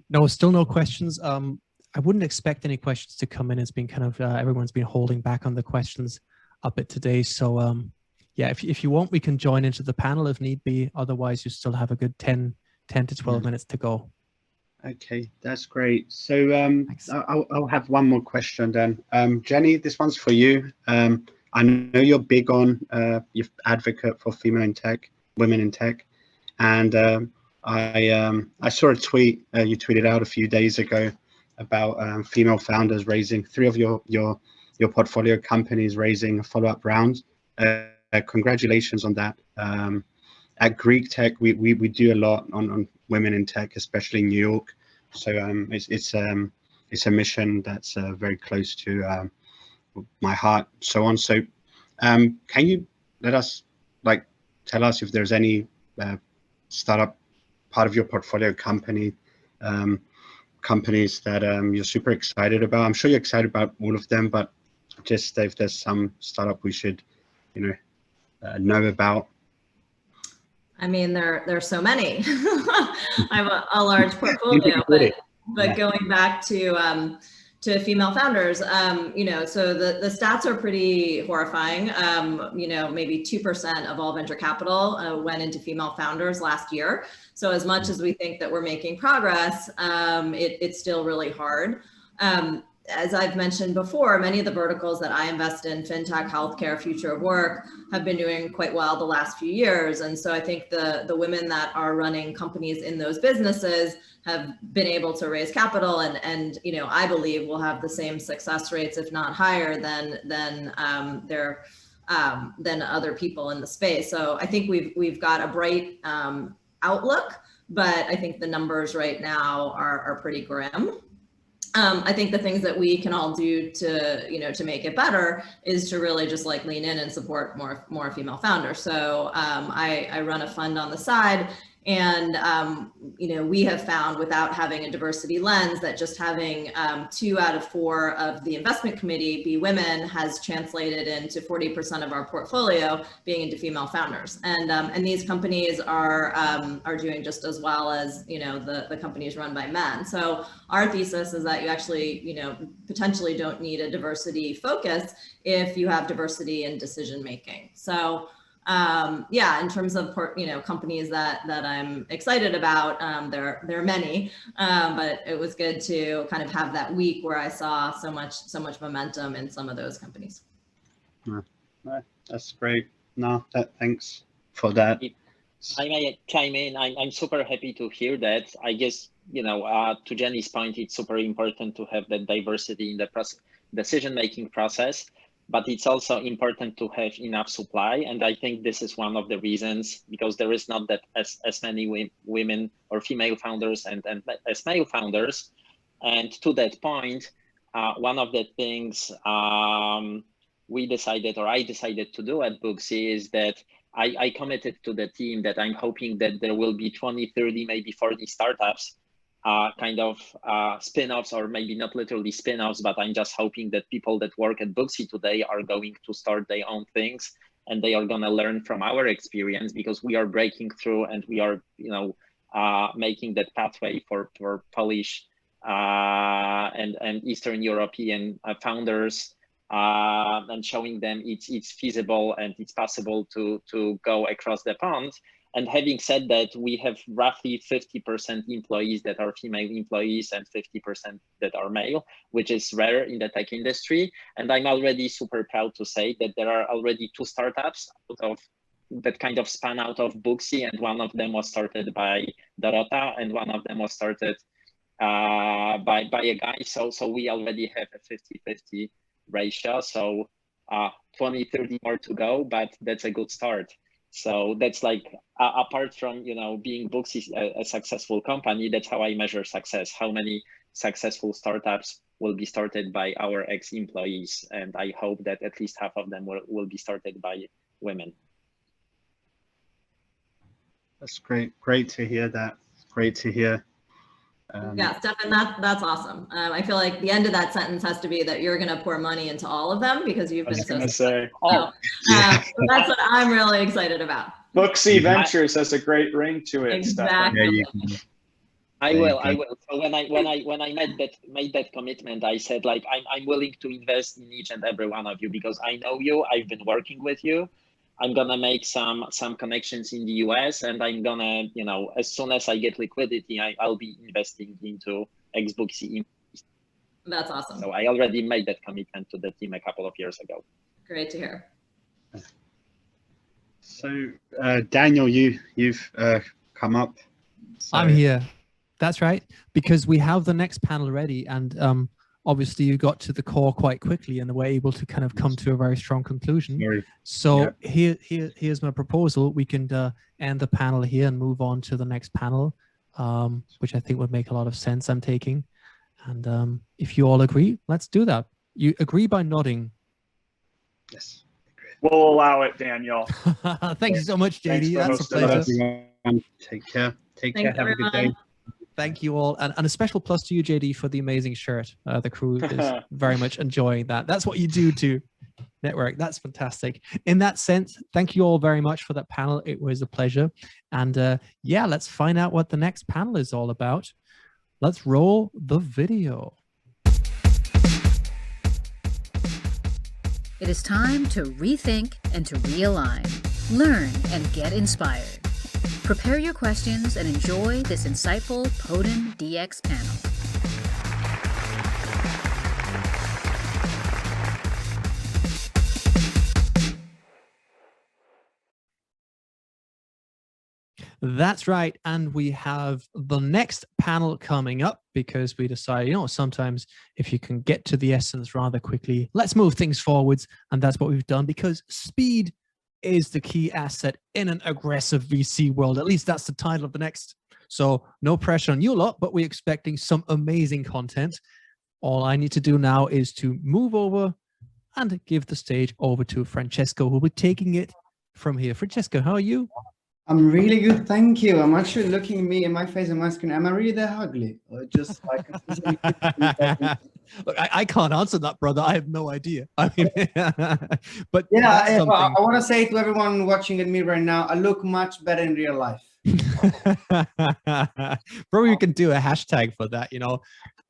No, still no questions. I wouldn't expect any questions to come in. It's been kind of, everyone's been holding back on the questions a bit today. So yeah, if you want, we can join into the panel if need be. Otherwise, you still have a good 10 to 12 minutes to go. Okay, that's great. So I'll have one more question then. Jenny, this one's for you. I know you're big on, you're advocate for female in tech, women in tech. And I saw a tweet you tweeted out a few days ago about female founders raising, 3 of your portfolio companies raising a follow-up round. Congratulations on that. At Greek Tech, we do a lot on women in tech, especially in New York. So it's a mission that's very close to my heart, so on. So can you let us tell us if there's any startup part of your portfolio companies that you're super excited about? I'm sure you're excited about all of them, but just if there's some startup we should know about. I mean, there's so many. I have a large portfolio, but going back to female founders, so the stats are pretty horrifying. Maybe 2% of all venture capital went into female founders last year. So as much as we think that we're making progress, it's still really hard. As I've mentioned before, many of the verticals that I invest in, fintech, healthcare, future of work, have been doing quite well the last few years. And so I think the women that are running companies in those businesses have been able to raise capital and I believe will have the same success rates, if not higher than other people in the space. So I think we've got a bright outlook, but I think the numbers right now are pretty grim. I think the things that we can all do to make it better is to really just lean in and support more female founders. So I run a fund on the side, and we have found, without having a diversity lens, that just having 2 out of 4 of the investment committee be women has translated into 40% of our portfolio being into female founders. And these companies are doing just as well as the companies run by men. So our thesis is that you actually potentially don't need a diversity focus if you have diversity in decision making. So in terms of companies that I'm excited about, there are many, but it was good to kind of have that week where I saw so much momentum in some of those companies. That's great. Thanks for that. If I may chime in, I'm super happy to hear that. I guess to Jenny's point, it's super important to have that diversity in the decision-making process. But it's also important to have enough supply. And I think this is one of the reasons, because there is not that as many women or female founders and as male founders. And to that point, one of the things I decided to do at Booksy is that I committed to the team that I'm hoping that there will be 20, 30, maybe 40 startups, spin-offs, or maybe not literally spin-offs, but I'm just hoping that people that work at Booksy today are going to start their own things and they are going to learn from our experience, because we are breaking through and we are, making that pathway for Polish and Eastern European founders, and showing them it's feasible and it's possible to go across the pond. And having said that, we have roughly 50% employees that are female employees and 50% that are male, which is rare in the tech industry. And I'm already super proud to say that there are already 2 startups out of that kind of span out of Booksy, and one of them was started by Dorota, and one of them was started by a guy. So we already have a 50-50 ratio. So 20-30 more to go, but that's a good start. So that's like, apart from, being Booksy a successful company, that's how I measure success. How many successful startups will be started by our ex-employees? And I hope that at least half of them will be started by women. That's great. Great to hear that. Great to hear. Yeah, Stefan, that's awesome. I feel like the end of that sentence has to be that you're going to pour money into all of them because you've been so say, so that's what I'm really excited about. Booksy Ventures has a great ring to it. Exactly. I will. So when I made that commitment, I said, like, I'm willing to invest in each and every one of you because I know you. I've been working with you. I'm gonna make some connections in the US, and I'm gonna, as soon as I get liquidity, I'll be investing into ex-Booksy. That's awesome. So I already made that commitment to the team a couple of years ago. Great to hear. So Daniel, you've come up. So. I'm here. That's right, because we have the next panel ready, and obviously you got to the core quite quickly and were able to kind of come to a very strong conclusion. So here's my proposal. We can end the panel here and move on to the next panel, which I think would make a lot of sense, I'm taking. And if you all agree, let's do that. You agree by nodding. Yes. We'll allow it, Daniel. Thank you so much, JD. That's a pleasure. Take care. Thanks, Have everyone. a good day. Thank you all. And a special plus to you, JD, for the amazing shirt. The crew is very much enjoying that. That's what you do to network. That's fantastic. In that sense, thank you all very much for that panel. It was a pleasure. And yeah, let's find out what the next panel is all about. Let's roll the video. It is time to rethink and to realign, learn and get inspired. Prepare your questions and enjoy this insightful Podim DX panel. That's right. And we have the next panel coming up because we decided, sometimes if you can get to the essence rather quickly, let's move things forwards. And that's what we've done, because speed is the key asset in an aggressive VC world. At least that's the title of the next. So no pressure on you lot, but we're expecting some amazing content. All I need to do now is to move over and give the stage over to Francesco, who will be taking it from here. Francesco, how are you? I'm really good, thank you. I'm actually looking at me in my face and my screen. Am I really that ugly? Or just like Look, I can't answer that, brother. I have no idea. I mean, but yeah, I want to say to everyone watching at me right now, I look much better in real life. Probably we can do a hashtag for that.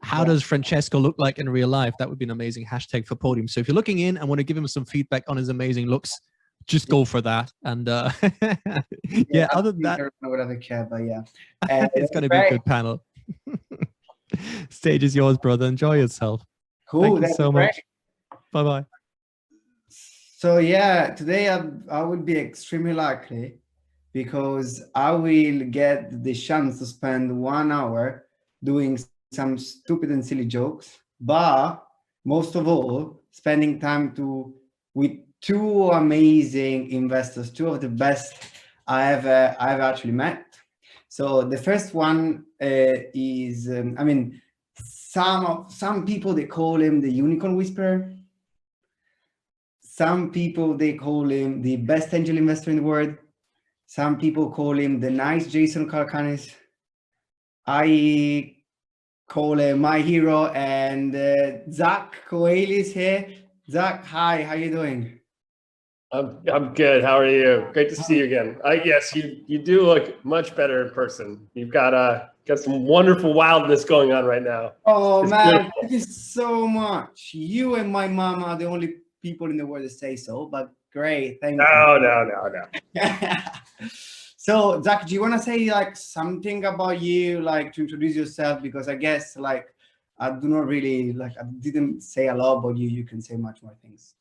How does Francesco look like in real life? That would be an amazing hashtag for Podim. So if you're looking in and want to give him some feedback on his amazing looks, just go for that. And yeah, other than that, I would ever care, but yeah, it's going to be a good panel. Stage is yours, brother. Enjoy yourself. Cool. Thank you so much. Bye bye. So yeah, today I will be extremely lucky because I will get the chance to spend 1 hour doing some stupid and silly jokes, but most of all, spending time with two amazing investors, two of the best I've actually met. So the first one is, I mean, some people, they call him the unicorn whisperer. Some people, they call him the best angel investor in the world. Some people call him the nice Jason Calacanis. I call him my hero, and Zach Coeli is here. Zach, hi, how you doing? I'm good. How are you? Great to see you again. Yes, you do look much better in person. You've got some wonderful wildness going on right now. Oh It's man, beautiful. thank you so much. You and my mom are the only people in the world that say so, but great, thank you. No. So Zach, do you want to say like something about you, like to introduce yourself? Because I guess like I do not really like I didn't say a lot about you. You can say much more things.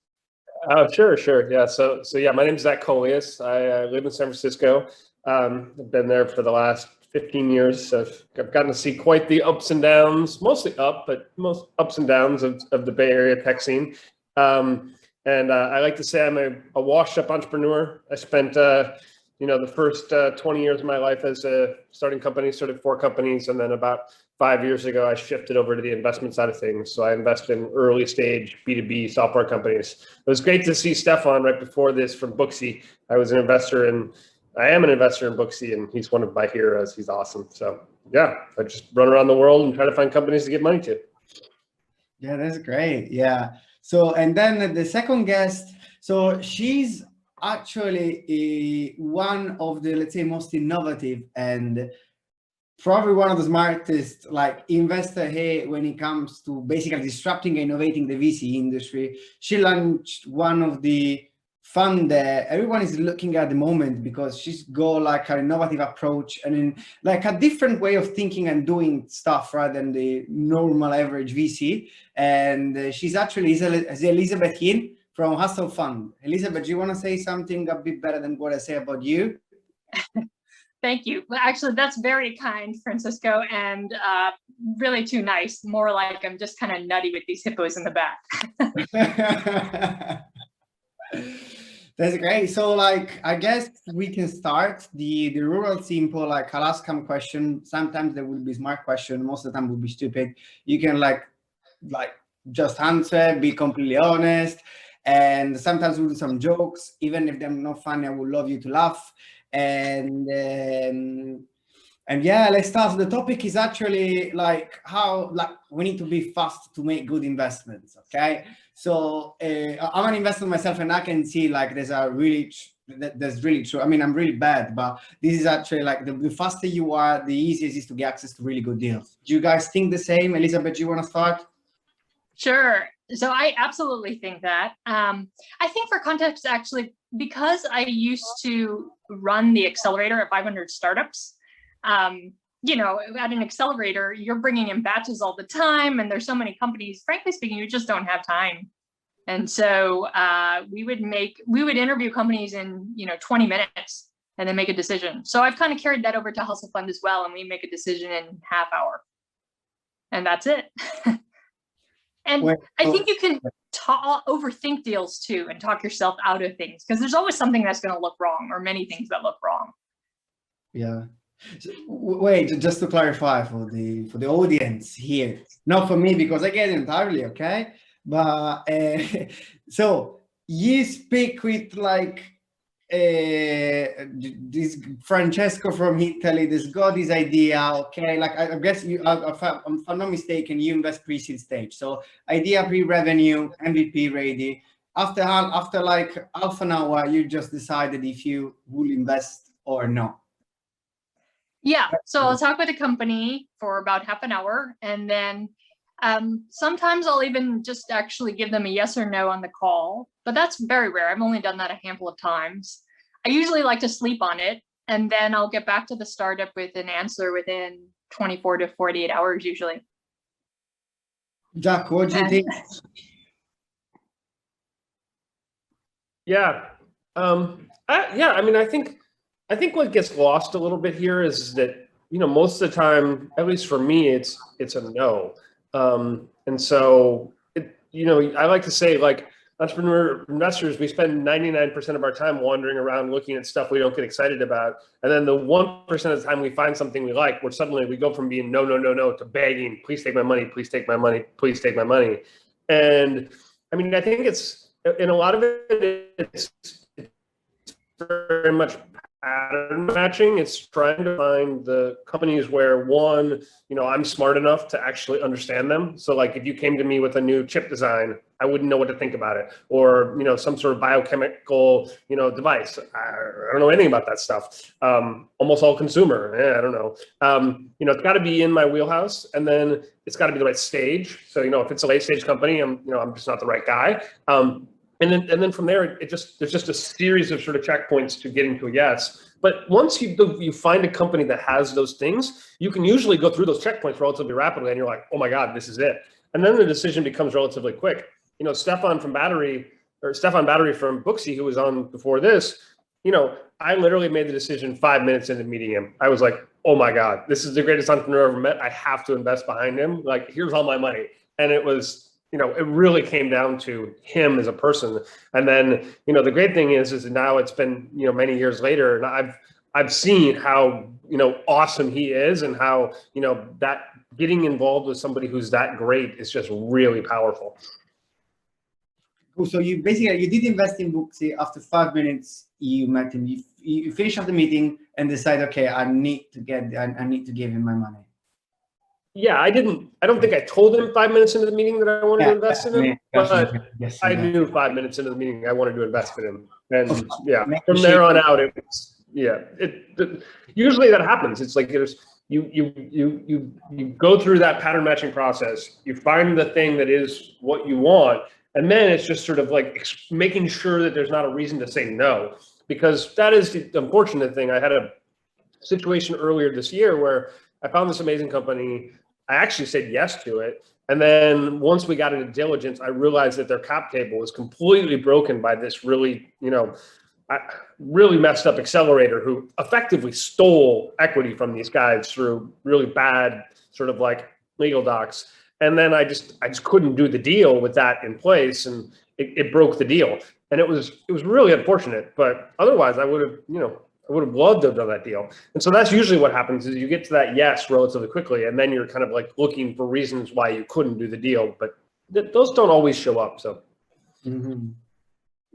Oh, sure. Yeah. So yeah, my name is Zach Coleus. I live in San Francisco. I've been there for the last 15 years. So I've gotten to see quite the ups and downs, mostly up, but most ups and downs of the Bay Area tech scene. And I like to say I'm a washed up entrepreneur. I spent, the first 20 years of my life as starting companies, started 4 companies. And then about 5 years ago, I shifted over to the investment side of things. So I invest in early stage B2B software companies. It was great to see Stefan right before this from Booksy. I am an investor in Booksy, and he's one of my heroes. He's awesome. So yeah, I just run around the world and try to find companies to give money to. Yeah, that's great. Yeah. So, and then the second guest, so she's actually one of the, let's say, most innovative and probably one of the smartest like investor here when it comes to basically disrupting and innovating the VC industry. She launched one of the fund that everyone is looking at the moment because she's got like an innovative approach and in like a different way of thinking and doing stuff rather than the normal average VC. And she's actually Elizabeth Yin from Hustle Fund. Elizabeth, do you want to say something a bit better than what I say about you? Thank you. Well, actually, that's very kind, Francisco, and really too nice. More like I'm just kind of nutty with these hippos in the back. That's great. So like, I guess we can start the rural simple, like I'll ask some question. Sometimes there will be smart question. Most of the time will be stupid. You can like just answer, be completely honest. And sometimes we'll do some jokes, even if they're not funny, I would love you to laugh. And yeah, let's start. The topic is actually like how we need to be fast to make good investments. Okay, so I'm an investor myself, and I can see like that's really true. I mean, I'm really bad, but this is actually like the faster you are, the easiest is to get access to really good deals. Do you guys think the same? Elizabeth, do you want to start? Sure. So I absolutely think that. I think for context, actually, because I used to run the accelerator at 500 startups, at an accelerator, you're bringing in batches all the time, and there's so many companies, frankly speaking, you just don't have time. And so we would interview companies in 20 minutes and then make a decision. So I've kind of carried that over to Hustle Fund as well, and we make a decision in half hour, and that's it. And I think you can overthink deals too and talk yourself out of things, because there's always something that's going to look wrong, or many things that look wrong. Yeah. So, wait, just to clarify for the audience here, not for me because I get it entirely, okay? But so you speak with like this Francesco from Italy, this got this idea, okay? Like I guess you, if I'm not mistaken, you invest pre-seed stage. So idea, pre-revenue, MVP ready. After like half an hour, you just decided if you will invest or not. Yeah, so I'll talk with the company for about half an hour, and then sometimes I'll even just actually give them a yes or no on the call, but that's very rare. I've only done that a handful of times. I usually like to sleep on it, and then I'll get back to the startup with an answer within 24 to 48 hours usually. Jack, what do you think? Yeah. I think what gets lost a little bit here is that, most of the time, at least for me, it's a no. And so, I like to say, like, entrepreneur investors, we spend 99% of our time wandering around looking at stuff we don't get excited about. And then the 1% of the time we find something we like, where suddenly we go from being no to begging, please take my money, please take my money, please take my money. And I mean, I think it's, in a lot of it, it's very much pattern matching. It's trying to find the companies where, one, I'm smart enough to actually understand them. So like if you came to me with a new chip design, I wouldn't know what to think about it. Or, some sort of biochemical, device. I don't know anything about that stuff. Almost all consumer. I don't know. It's got to be in my wheelhouse, and then it's got to be the right stage. So, if it's a late stage company, I'm just not the right guy. And then from there, there's just a series of sort of checkpoints to getting to a yes. But once you find a company that has those things, you can usually go through those checkpoints relatively rapidly, and you're like, oh my God, this is it. And then the decision becomes relatively quick. Stefan Battery from Booksy, who was on before this, I literally made the decision 5 minutes into meeting him. I was like, oh my God, this is the greatest entrepreneur I've ever met. I have to invest behind him. Like, here's all my money. And it was, it really came down to him as a person. And then, the great thing is now it's been, many years later, and I've seen how, awesome he is, and how, that getting involved with somebody who's that great is just really powerful. Cool. So you did invest in Booksy. After 5 minutes, you met him. You finish up the meeting and decide, okay, I need to give him my money. Yeah, I don't think I told him 5 minutes into the meeting that I wanted to invest in him, but yes, I knew 5 minutes into the meeting I wanted to invest in him. And from there on out, it was, usually that happens. It's like you go through that pattern matching process, you find the thing that is what you want, and then it's just sort of like making sure that there's not a reason to say no, because that is the unfortunate thing. I had a situation earlier this year where I found this amazing company. I actually said yes to it. And then once we got into diligence, I realized that their cap table was completely broken by this really, really messed up accelerator who effectively stole equity from these guys through really bad sort of like legal docs. And then I just couldn't do the deal with that in place, and it broke the deal. And it was really unfortunate, but otherwise I would have loved to have done that deal. And so that's usually what happens, is you get to that yes relatively quickly, and then you're kind of like looking for reasons why you couldn't do the deal, but those don't always show up. So. Mm-hmm.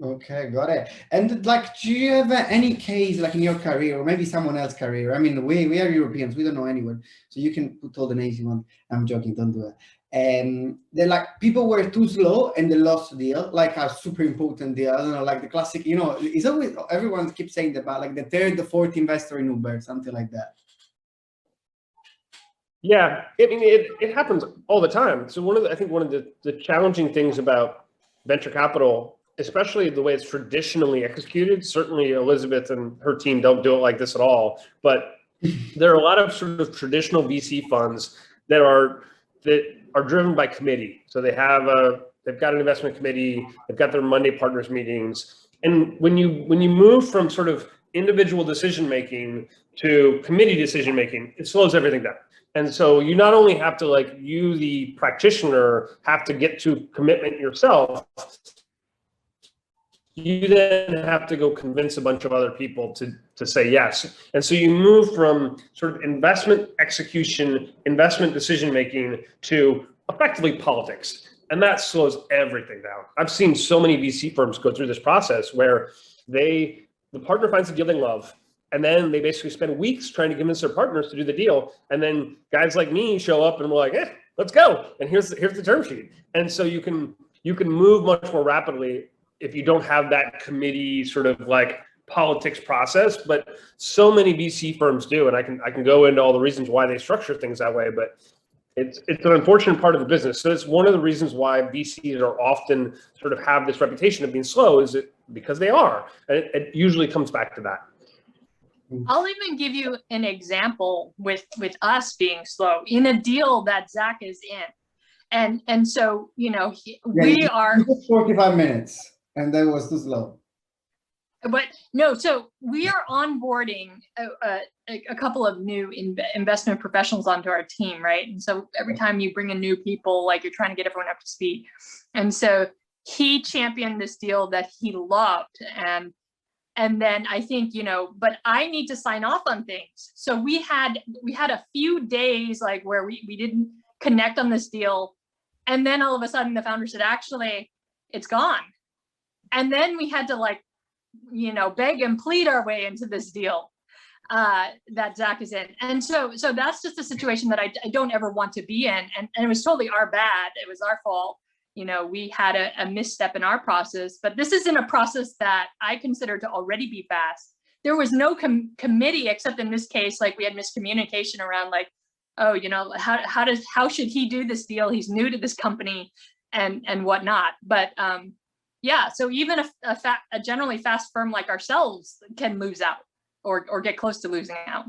Okay, got it. And like, do you have any case like in your career, or maybe someone else's career? I mean, we are Europeans, we don't know anyone, so you can put all the names you want. I'm joking, don't do it. And they're like, people were too slow and they lost the deal, like a super important deal. I don't know, like the classic, it's always, everyone keeps saying that, about like the third, the fourth investor in Uber, something like that. Yeah, it happens all the time. So I think one of the challenging things about venture capital, especially the way it's traditionally executed, certainly Elizabeth and her team don't do it like this at all, but there are a lot of sort of traditional VC funds that are driven by committee. So they've got an investment committee, they've got their Monday partners meetings. And when you move from sort of individual decision-making to committee decision-making, it slows everything down. And so you not only have to, like, you, the practitioner, have to get to commitment yourself, you then have to go convince a bunch of other people to say yes. And so you move from sort of investment execution, investment decision-making to effectively politics. And that slows everything down. I've seen so many VC firms go through this process where the partner finds a deal they love, and then they basically spend weeks trying to convince their partners to do the deal. And then guys like me show up and we're like, let's go. And here's the term sheet. And so you can move much more rapidly if you don't have that committee sort of like politics process. But so many VC firms do, and I can go into all the reasons why they structure things that way, but it's an unfortunate part of the business. So it's one of the reasons why VCs are often sort of have this reputation of being slow, is it because they are. And it usually comes back to that. I'll even give you an example with us being slow in a deal that Zach is in. And so, we are 45 minutes and that was too slow. But no, so we are onboarding a couple of new investment professionals onto our team, right? And so every time you bring in new people, like, you're trying to get everyone up to speed. And so he championed this deal that he loved. And then I think, but I need to sign off on things. So we had a few days like where we didn't connect on this deal. And then all of a sudden the founder said, actually, it's gone. And then we had to like beg and plead our way into this deal that Zach is in. And so that's just a situation that I don't ever want to be in. And it was totally our bad. It was our fault. We had a misstep in our process, but this isn't a process that I consider to already be fast. There was no committee, except in this case, like we had miscommunication around like, oh, how should he do this deal? He's new to this company and whatnot. But yeah, so even a generally fast firm like ourselves can lose out or get close to losing out.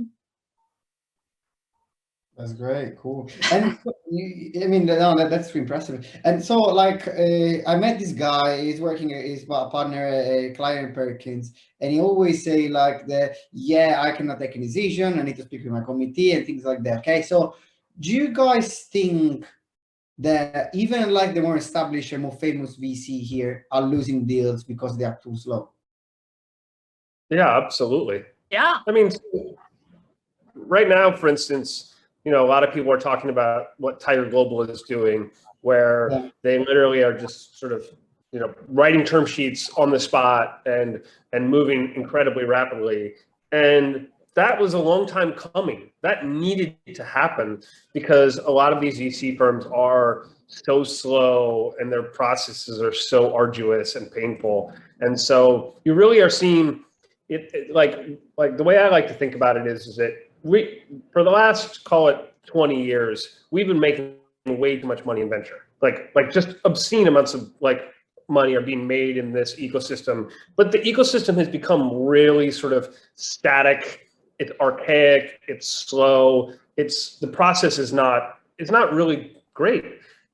That's great, cool. And that's pretty impressive. And so, like, I met this guy. He's working. He's a partner at Client Perkins, and he always say like I cannot take a decision. I need to speak with my committee and things like that. Okay, so do you guys think that even like the more established and more famous VC here are losing deals because they are too slow? Yeah, absolutely. Yeah. I mean, right now, for instance, a lot of people are talking about what Tiger Global is doing, where they literally are just sort of, writing term sheets on the spot and moving incredibly rapidly. And that was a long time coming. That needed to happen because a lot of these VC firms are so slow and their processes are so arduous and painful. And so you really are seeing it like the way I like to think about it is that we, for the last, call it 20 years, we've been making way too much money in venture. Like just obscene amounts of money are being made in this ecosystem. But the ecosystem has become really sort of static. It's archaic. It's slow. The process is not really great.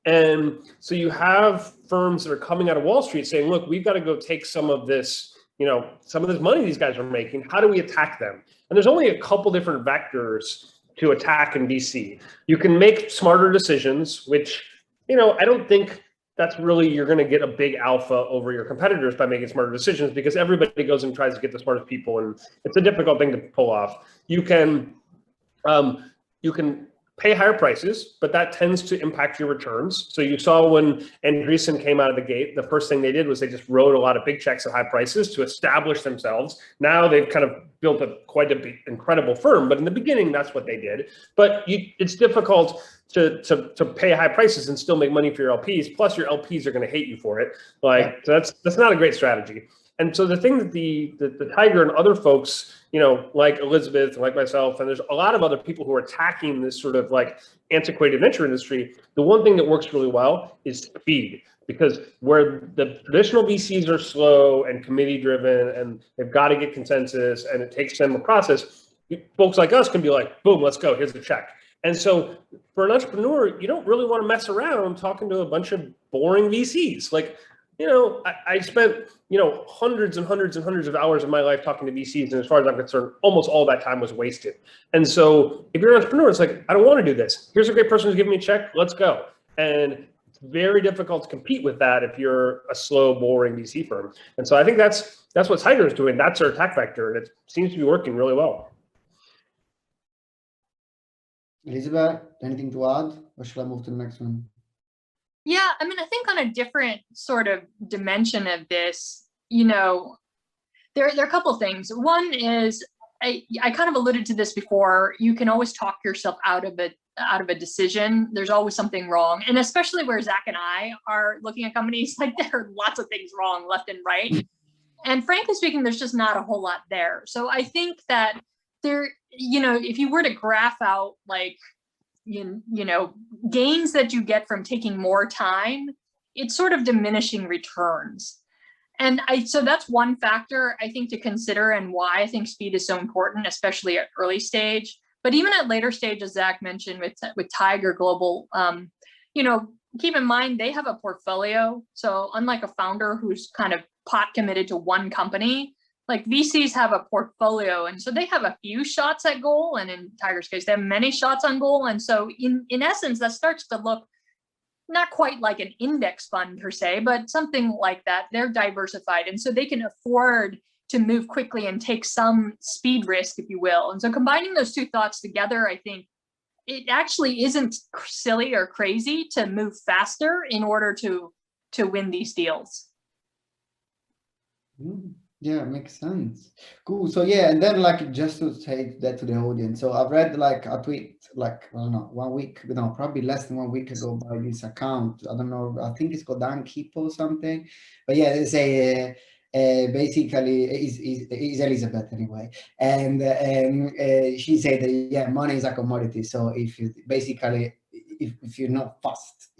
And so you have firms that are coming out of Wall Street saying, look, we've got to go take some of this money these guys are making. How do we attack them? And there's only a couple different vectors to attack in VC. You can make smarter decisions, which, I don't think that's really, you're going to get a big alpha over your competitors by making smarter decisions because everybody goes and tries to get the smartest people. And it's a difficult thing to pull off. You can pay higher prices, but that tends to impact your returns. So you saw when Andreessen came out of the gate, the first thing they did was they just wrote a lot of big checks at high prices to establish themselves. Now they've kind of built quite a incredible firm, but in the beginning, that's what they did. But it's difficult to pay high prices and still make money for your LPs. Plus, your LPs are going to hate you for it. So that's not a great strategy. And so the thing that the Tiger and other folks, like Elizabeth, like myself, and there's a lot of other people who are attacking this sort of like antiquated venture industry, the one thing that works really well is speed. Because where the traditional VCs are slow and committee driven and they've got to get consensus and it takes them a process, folks like us can be like, boom, let's go, here's the check. And so for an entrepreneur, you don't really want to mess around talking to a bunch of boring VCs. I spent, hundreds and hundreds and hundreds of hours of my life talking to VCs. And as far as I'm concerned, almost all that time was wasted. And so if you're an entrepreneur, it's like, I don't want to do this. Here's a great person who's giving me a check. Let's go. And it's very difficult to compete with that if you're a slow, boring VC firm. And so I think that's what Tiger is doing. That's our attack vector. And it seems to be working really well. Elizabeth, anything to add? Or shall I move to the next one? Yeah, I mean, I think on a different sort of dimension of this, there are a couple of things. One is, I kind of alluded to this before, you can always talk yourself out of a decision. There's always something wrong. And especially where Zach and I are looking at companies, like there are lots of things wrong left and right. And frankly speaking, there's just not a whole lot there. So I think that if you were to graph out gains that you get from taking more time, it's sort of diminishing returns. And so that's one factor I think to consider and why I think speed is so important, especially at early stage. But even at later stage, as Zach mentioned with Tiger Global, keep in mind they have a portfolio. So unlike a founder who's kind of pot committed to one company, like VCs have a portfolio, and so they have a few shots at goal, and in Tiger's case, they have many shots on goal. And so in essence, that starts to look not quite like an index fund per se, but something like that. They're diversified, and so they can afford to move quickly and take some speed risk, if you will. And so combining those two thoughts together, I think it actually isn't silly or crazy to move faster in order to win these deals. Yeah, makes sense. Cool. So yeah, and then like just to say that to the audience. So I've read like a tweet like I don't know 1 week, no, probably less than 1 week ago by this account. I don't know. I think it's called Dan Kipo or something. But yeah, they say basically is Elizabeth anyway, and she said that yeah, money is a commodity. So if you basically if you're not fast,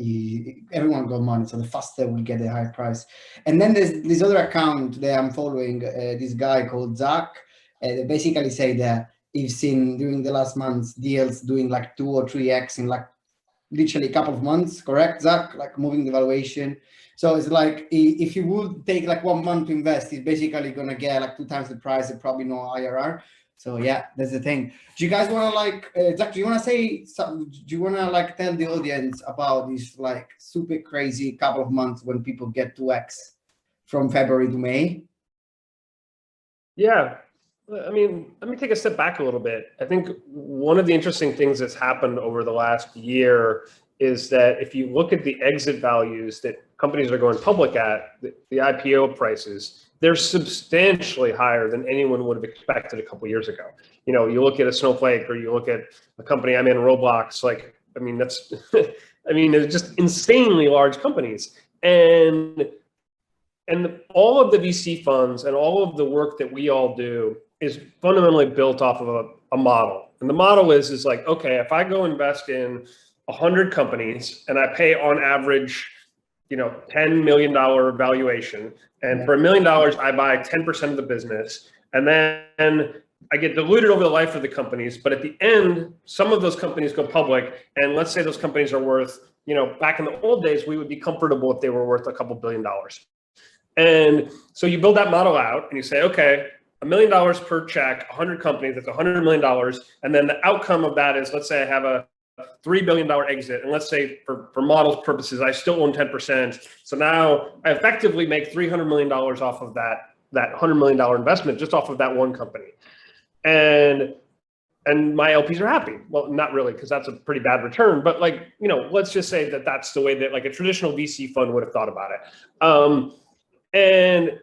everyone got money. So the faster will get a higher price. And then there's this other account that I'm following, this guy called Zach. They basically say that he's seen during the last months deals doing like 2 or 3x in like literally a couple of months, correct, Zach? Like moving the valuation. So it's like if you would take like 1 month to invest, it's basically gonna get like 2 times the price and probably no IRR. So yeah, that's the thing. Do you guys want to like, Zach, do you want to say something? Do you want to like tell the audience about this like super crazy couple of months when people get 2x from February to May? Yeah. I mean, let me take a step back a little bit. I think one of the interesting things that's happened over the last year is that if you look at the exit values that companies are going public at, the IPO prices, they're substantially higher than anyone would have expected a couple of years ago. You know, you look at a Snowflake or you look at a company I'm in, Roblox, like, I mean, that's, I mean, they're just insanely large companies. And all of the VC funds and all of the work that we all do is fundamentally built off of a model. And the model is like, okay, if I go invest in 100 companies and I pay on average, you know, $10 million valuation, and for $1 million, I buy 10% of the business, and then I get diluted over the life of the companies. But at the end, some of those companies go public, and let's say those companies are worth, you know, back in the old days, we would be comfortable if they were worth a couple $1 billion. And so you build that model out and you say, okay, $1 million per check, 100 companies, that's $100 million. And then the outcome of that is, let's say I have a $3 billion exit. And let's say for models purposes, I still own 10%. So now I effectively make $300 million off of that $100 million investment, just off of that one company. And my LPs are happy. Well, not really, because that's a pretty bad return. But like, you know, let's just say that that's the way that like a traditional VC fund would have thought about it. And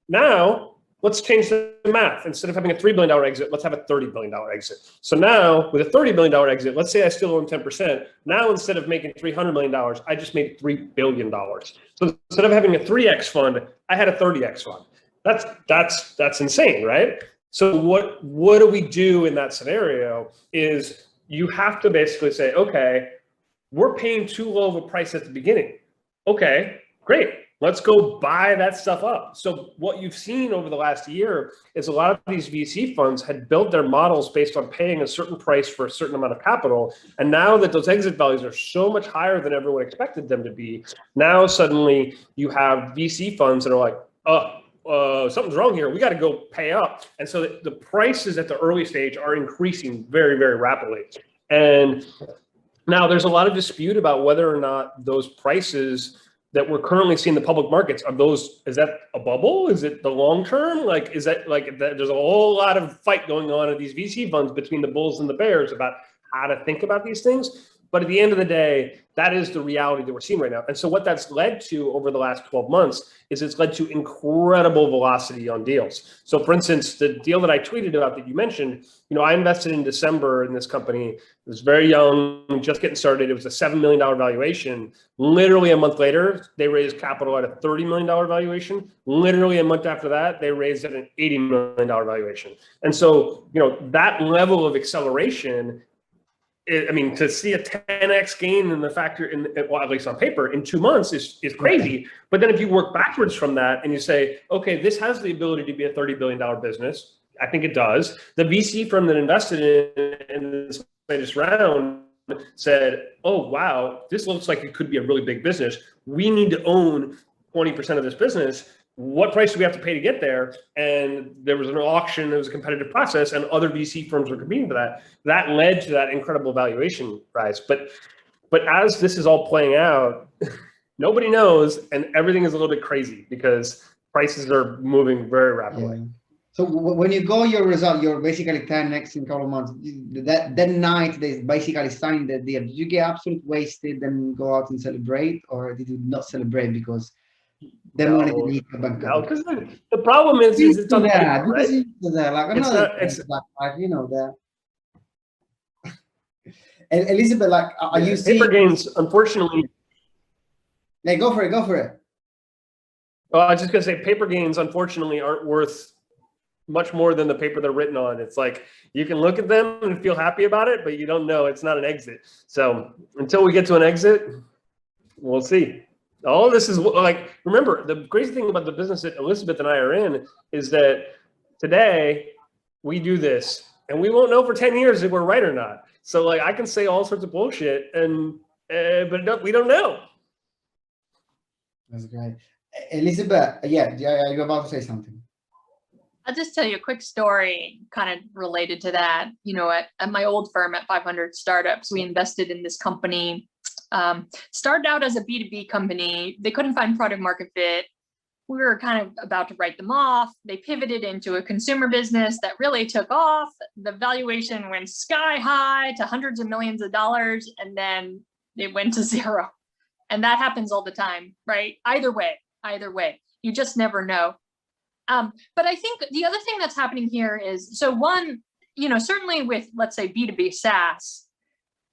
now let's change the math. Instead of having a $3 billion exit, let's have a $30 billion exit. So now with a $30 billion exit, let's say I still own 10%. Now, instead of making $300 million, I just made $3 billion. So instead of having a 3X fund, I had a 30X fund. That's insane, right? So what do we do in that scenario is you have to basically say, okay, we're paying too low of a price at the beginning. Okay, great. Let's go buy that stuff up. So what you've seen over the last year is a lot of these VC funds had built their models based on paying a certain price for a certain amount of capital. And now that those exit values are so much higher than everyone expected them to be, now suddenly you have VC funds that are like, something's wrong here. We got to go pay up. And so the prices at the early stage are increasing very, very rapidly. And now there's a lot of dispute about whether or not those prices that we're currently seeing in the public markets, is that a bubble? Is it the long term? Like, is that like, there's a whole lot of fight going on at these VC funds between the bulls and the bears about how to think about these things. But at the end of the day, that is the reality that we're seeing right now. And so what that's led to over the last 12 months is it's led to incredible velocity on deals. So for instance, the deal that I tweeted about that you mentioned, you know, I invested in December in this company. It was very young, just getting started. It was a $7 million valuation. Literally a month later, they raised capital at a $30 million valuation. Literally a month after that, they raised at an $80 million valuation. And so, you know, that level of acceleration, I mean, to see a 10x gain in the factor, well, at least on paper, in 2 months is crazy. But then if you work backwards from that and you say, okay, this has the ability to be a $30 billion business, I think it does. The VC firm that invested in this latest round said, oh, wow, this looks like it could be a really big business. We need to own 20% of this business. What price do we have to pay to get there? And there was an auction, it was a competitive process, and other VC firms were competing for that. That led to that incredible valuation rise. But as this is all playing out, nobody knows, and everything is a little bit crazy because prices are moving very rapidly. Yeah. So when you go your result, you're basically 10x in a couple of months. That night they basically signed the deal. Did you get absolute wasted and go out and celebrate, or did you not celebrate because The money in the bank No, account. because the problem is it's on paper, right? Like It's another not. It's like you know that. Elizabeth, like, are you paper seeing? gains, unfortunately. Like, go for it. Go for it. Well, I was just gonna say, paper gains, unfortunately, aren't worth much more than the paper they're written on. It's like you can look at them and feel happy about it, but you don't know it's not an exit. So until we get to an exit, we'll see. All of this is like, remember, the crazy thing about the business that Elizabeth and I are in is that today we do this and we won't know for 10 years if we're right or not. So like I can say all sorts of bullshit and but we don't know. That's great. Elizabeth, yeah, you're about to say something. I'll just tell you a quick story kind of related to that. You know, at my old firm at 500 Startups, we invested in this company. Started out as a B2B company. They couldn't find product market fit. We were kind of about to write them off. They pivoted into a consumer business that really took off. The valuation went sky high to hundreds of millions of dollars, and then it went to zero. And that happens all the time, right? Either way, you just never know. But I think the other thing that's happening here is, so one, you know, certainly with, let's say, B2B SaaS,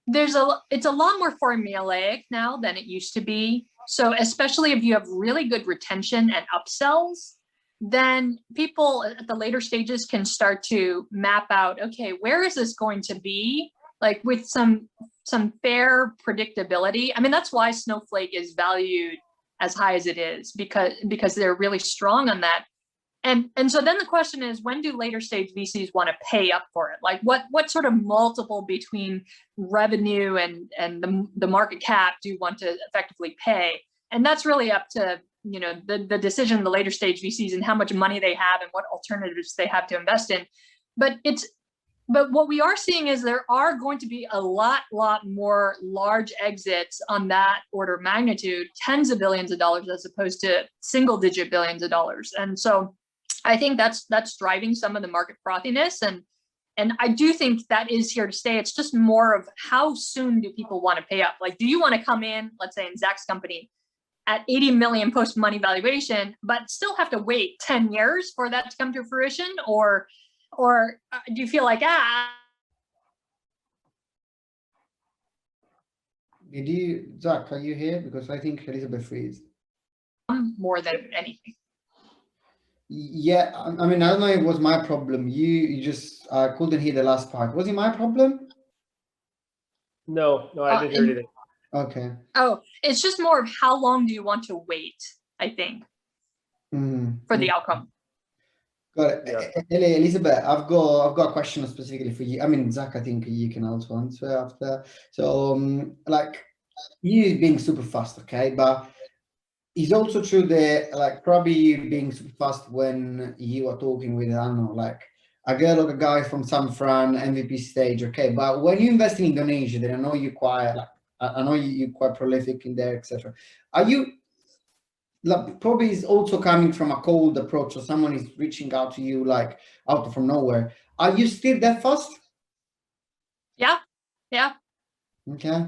it's a lot more formulaic now than it used to be. So especially if you have really good retention and upsells, then people at the later stages can start to map out, okay, where is this going to be? Like with some fair predictability. I mean, that's why Snowflake is valued as high as it is, because they're really strong on that. And so then the question is, when do later stage VCs want to pay up for it? Like what sort of multiple between revenue and the market cap do you want to effectively pay? And that's really up to, you know, the decision of the later stage VCs and how much money they have and what alternatives they have to invest in. But what we are seeing is there are going to be a lot more large exits on that order of magnitude, tens of billions of dollars as opposed to single digit billions of dollars. And so I think that's driving some of the market frothiness, and I do think that is here to stay. It's just more of how soon do people want to pay up? Like, do you want to come in, let's say in Zach's company, at 80 million post money valuation, but still have to wait 10 years for that to come to fruition, or do you feel like Zach, are you here? Because I think Elizabeth freeze. More than anything. Yeah, I mean, I don't know if it was my problem. You just couldn't hear the last part. Was it my problem? No, I didn't hear anything. Okay. Oh, it's just more of how long do you want to wait, I think, for the outcome. Got it. Yeah. Elizabeth, I've got a question specifically for you. I mean, Zach, I think you can also answer after. So, like, you being super fast, okay, but it's also true that, like, probably you being super fast when you are talking with, I don't know, like a girl or a guy from San Fran MVP stage, okay, but when you invest in Indonesia, then I know you're quite, like, I know you're quite prolific in there, etc. Are you, like, probably is also coming from a cold approach, or someone is reaching out to you like out from nowhere? Are you still that fast? Yeah. Okay.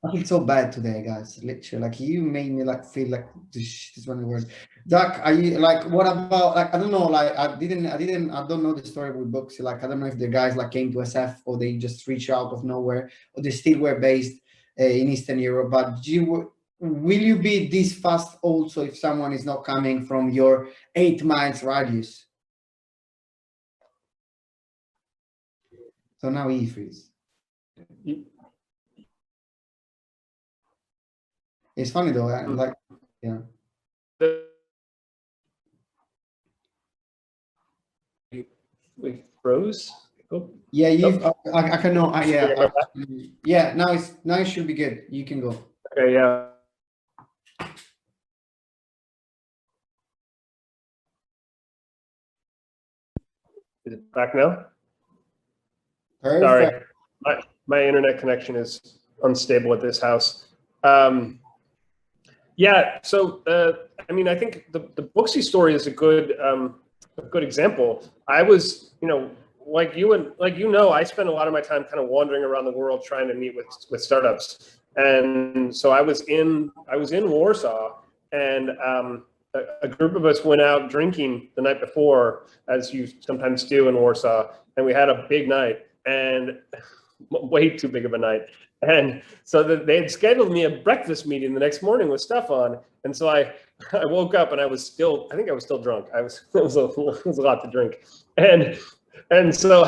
I feel so bad today, guys. Literally, like, you made me like feel like this is one of the words. Doc, are you like, what about, like, I don't know, like, I don't know the story with books. Like, I don't know if the guys like came to SF or they just reached out of nowhere, or they still were based in Eastern Europe. But will you be this fast also if someone is not coming from your 8 miles radius? So now he freeze. It's funny though, like, yeah. We froze. Oh. Yeah, I can know. Yeah. Now it should be good. You can go. Okay. Yeah. Is it back now? Perfect. Sorry, my internet connection is unstable at this house. Yeah, so I mean, I think the Booksy story is a good example. I was, like you, I spent a lot of my time kind of wandering around the world trying to meet with startups, and so I was in Warsaw, and a group of us went out drinking the night before, as you sometimes do in Warsaw, and we had a big night, and way too big of a night. And so they had scheduled me a breakfast meeting the next morning with Stefan, and so I woke up and I was still drunk. It was a lot to drink, and so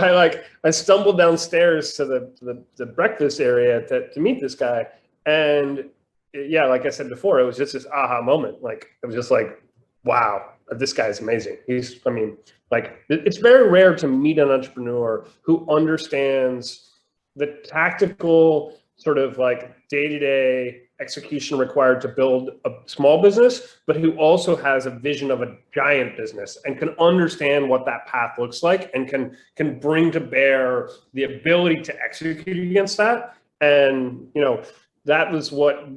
I stumbled downstairs to the breakfast area to meet this guy, and yeah, like I said before, it was just this aha moment. Like, it was just like, wow, this guy's amazing. It's very rare to meet an entrepreneur who understands the tactical sort of like day-to-day execution required to build a small business, but who also has a vision of a giant business and can understand what that path looks like and can bring to bear the ability to execute against that. And, that was what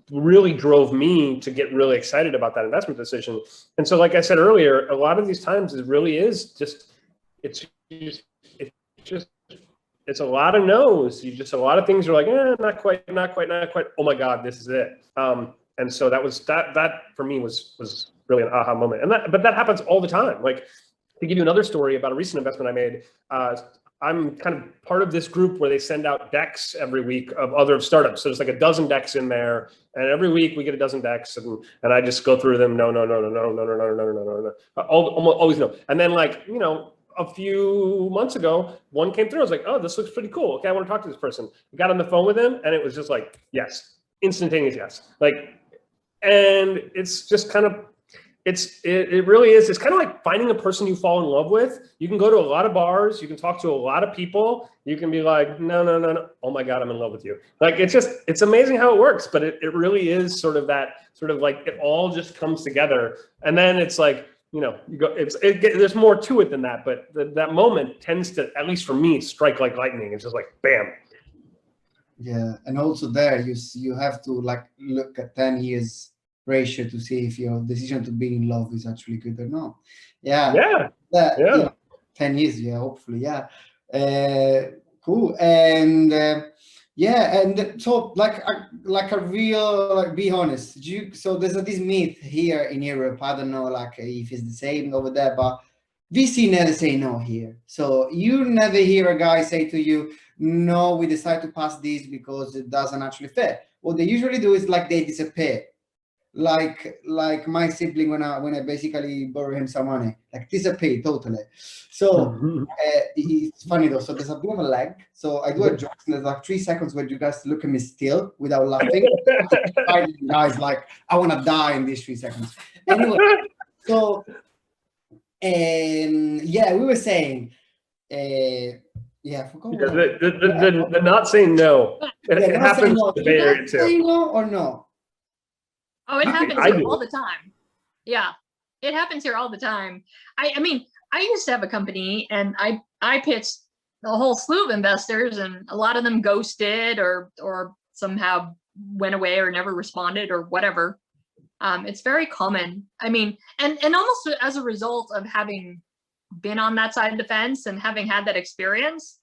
really drove me to get really excited about that investment decision. And so, like I said earlier, a lot of these times it really is just, it's a lot of no's. A lot of things are like, not quite. Oh my God, this is it. And so that for me was really an aha moment. But that happens all the time. Like, to give you another story about a recent investment I made, I'm kind of part of this group where they send out decks every week of other startups. So there's like a dozen decks in there, and every week we get a dozen decks, and I just go through them. No. Always no. And then, a few months ago, one came through. I was like, oh, this looks pretty cool. Okay, I want to talk to this person. I got on the phone with him, and it was just like, yes, instantaneous yes. And it's just kind of, it really is. It's kind of like finding a person you fall in love with. You can go to a lot of bars. You can talk to a lot of people. You can be like, no. Oh my God, I'm in love with you. It's amazing how it works, but it really is sort of it all just comes together. And then it's like, there's more to it than that, but that moment tends to, at least for me, strike like lightning. It's just like, bam. Yeah, and also there you have to look at 10 years ratio to see if your decision to be in love is actually good or not. Yeah. 10 years, hopefully, cool. And and so a real, be honest, so there's this myth here in Europe. I don't know if it's the same over there, but VC never say no here. So you never hear a guy say to you, no, we decide to pass this because it doesn't actually fit. What they usually do is they disappear. Like my sibling when I basically borrow him some money, disappear totally. So it's funny though. So there's a bit of a lag. So I do a joke, and there's 3 seconds where you guys look at me still without laughing. Guys, I want to die in these 3 seconds. Anyway, so we were saying, I forgot. The not saying no. It happens in the Bay Area too. Say no or no? Oh, it happens here all the time. Yeah, it happens here all the time. I mean, I used to have a company, and I pitched a whole slew of investors, and a lot of them ghosted or somehow went away or never responded or whatever. It's very common. I mean, and almost as a result of having been on that side of the fence and having had that experience,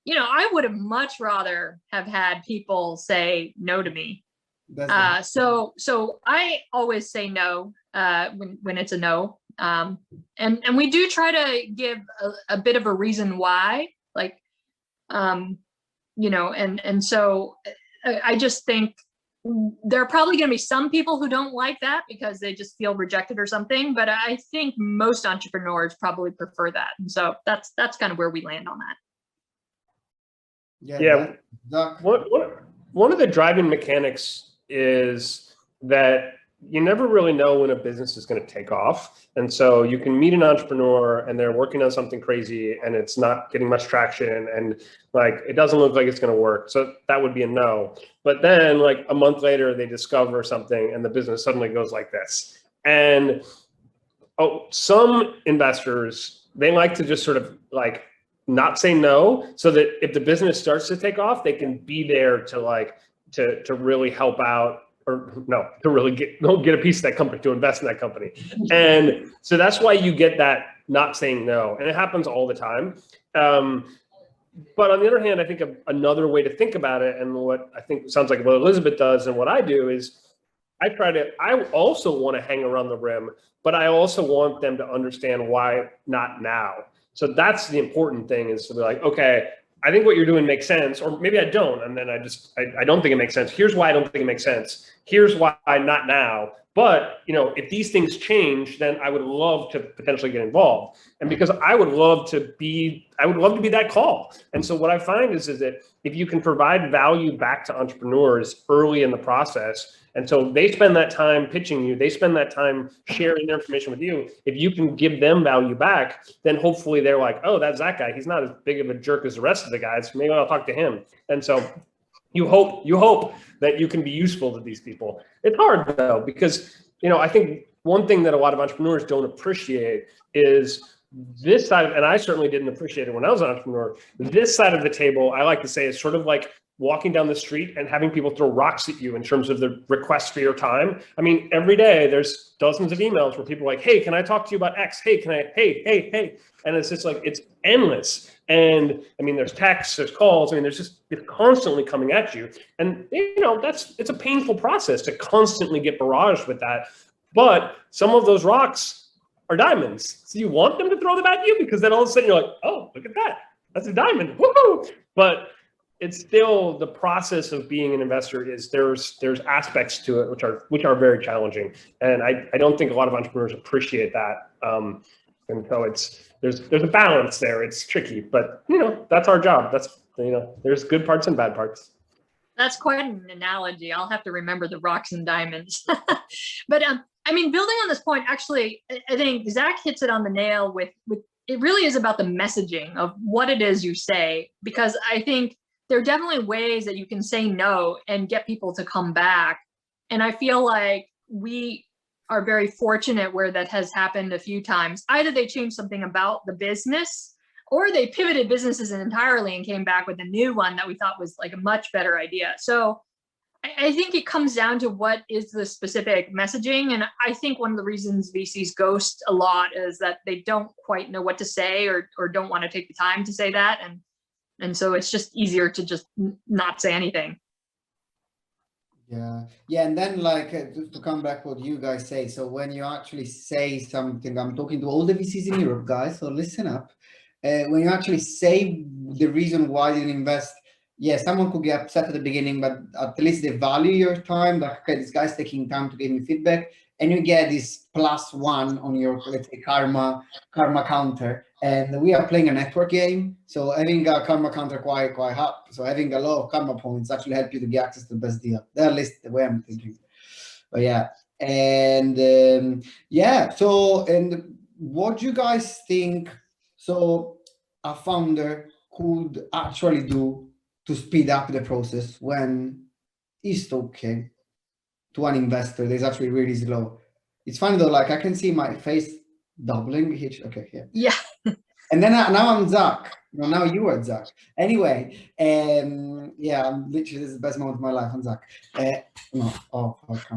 I would have much rather have had people say no to me. So I always say no when it's a no, and we do try to give a bit of a reason why, and so I just think there are probably going to be some people who don't like that because they just feel rejected or something, but I think most entrepreneurs probably prefer that, and so that's kind of where we land on that. One of the driving mechanics is that you never really know when a business is going to take off. And so you can meet an entrepreneur and they're working on something crazy and it's not getting much traction and it doesn't look like it's going to work. So that would be a no. But then a month later, they discover something and the business suddenly goes like this. And some investors, they like to just sort of not say no, so that if the business starts to take off, they can be there to really help out, or no, to really get a piece of that company, to invest in that company. And so that's why you get that not saying no, and it happens all the time. But on the other hand, I think another way to think about it, and what I think sounds like what Elizabeth does and what I do, is I also want to hang around the rim, but I also want them to understand why not now. So that's the important thing, is to be like, okay, I think what you're doing makes sense, or maybe I don't. And then I don't think it makes sense. Here's why I don't think it makes sense. Here's why not now. But, if these things change, then I would love to potentially get involved. And because I would love to be that call. And so what I find is that if you can provide value back to entrepreneurs early in the process, and so they spend that time pitching you, they spend that time sharing their information with you. If you can give them value back, then hopefully they're like, oh, that's that guy. He's not as big of a jerk as the rest of the guys. Maybe I'll talk to him. And so you hope that you can be useful to these people. It's hard though, because, I think one thing that a lot of entrepreneurs don't appreciate is this side, and I certainly didn't appreciate it when I was an entrepreneur. This side of the table, I like to say, is sort of like walking down the street and having people throw rocks at you in terms of the requests for your time. I mean, every day there's dozens of emails where people are like, hey, can I talk to you about X? Hey, hey. And it's just like, it's endless. And I mean, there's texts, there's calls. I mean, it's constantly coming at you. And, it's a painful process to constantly get barraged with that. But some of those rocks are diamonds. So you want them to throw them at you, because then all of a sudden you're like, oh, look at that. That's a diamond. Woohoo! But it's still, the process of being an investor is there's aspects to it which are very challenging. And I don't think a lot of entrepreneurs appreciate that. And so there's a balance there. It's tricky, but that's our job. That's, there's good parts and bad parts. That's quite an analogy. I'll have to remember the rocks and diamonds. But building on this point, actually, I think Zach hits it on the nail with it really is about the messaging of what it is you say, because I think there are definitely ways that you can say no and get people to come back. And I feel like we are very fortunate where that has happened a few times. Either they changed something about the business, or they pivoted businesses entirely and came back with a new one that we thought was like a much better idea. So I think it comes down to what is the specific messaging. And I think one of the reasons VCs ghost a lot is that they don't quite know what to say, or don't want to take the time to say that. And so it's just easier to just not say anything. Yeah. And then just to come back what you guys say. So when you actually say something, I'm talking to all the VCs in Europe, guys, so listen up. When you actually say the reason why you didn't invest, someone could get upset at the beginning, but at least they value your time. Like, okay, this guy's taking time to give me feedback, and you get this +1 on your, let's say, karma counter. And we are playing a network game, so having a karma counter quite up. So having a lot of karma points actually help you to get access to the best deal. That's at least the way I'm thinking. But yeah, and So, and what do you guys think? So a founder could actually do to speed up the process when he's talking to an investor that's actually really slow. It's funny though, like I can see my face doubling. Okay, yeah. And then now I'm Zach. Now you are Zach. Anyway, I'm literally, this is the best moment of my life. I'm Zach. I can't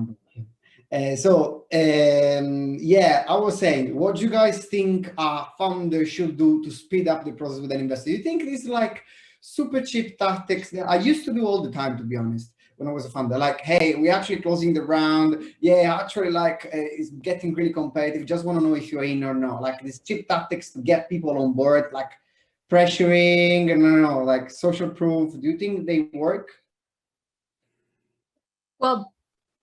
believe I was saying, what do you guys think a founder should do to speed up the process with an investor? You think this is like super cheap tactics that I used to do all the time, to be honest, when I was a founder? Like, hey, we're actually closing the round. It's getting really competitive. Just want to know if you're in or not. Like these cheap tactics to get people on board, like pressuring and like social proof. Do you think they work? Well,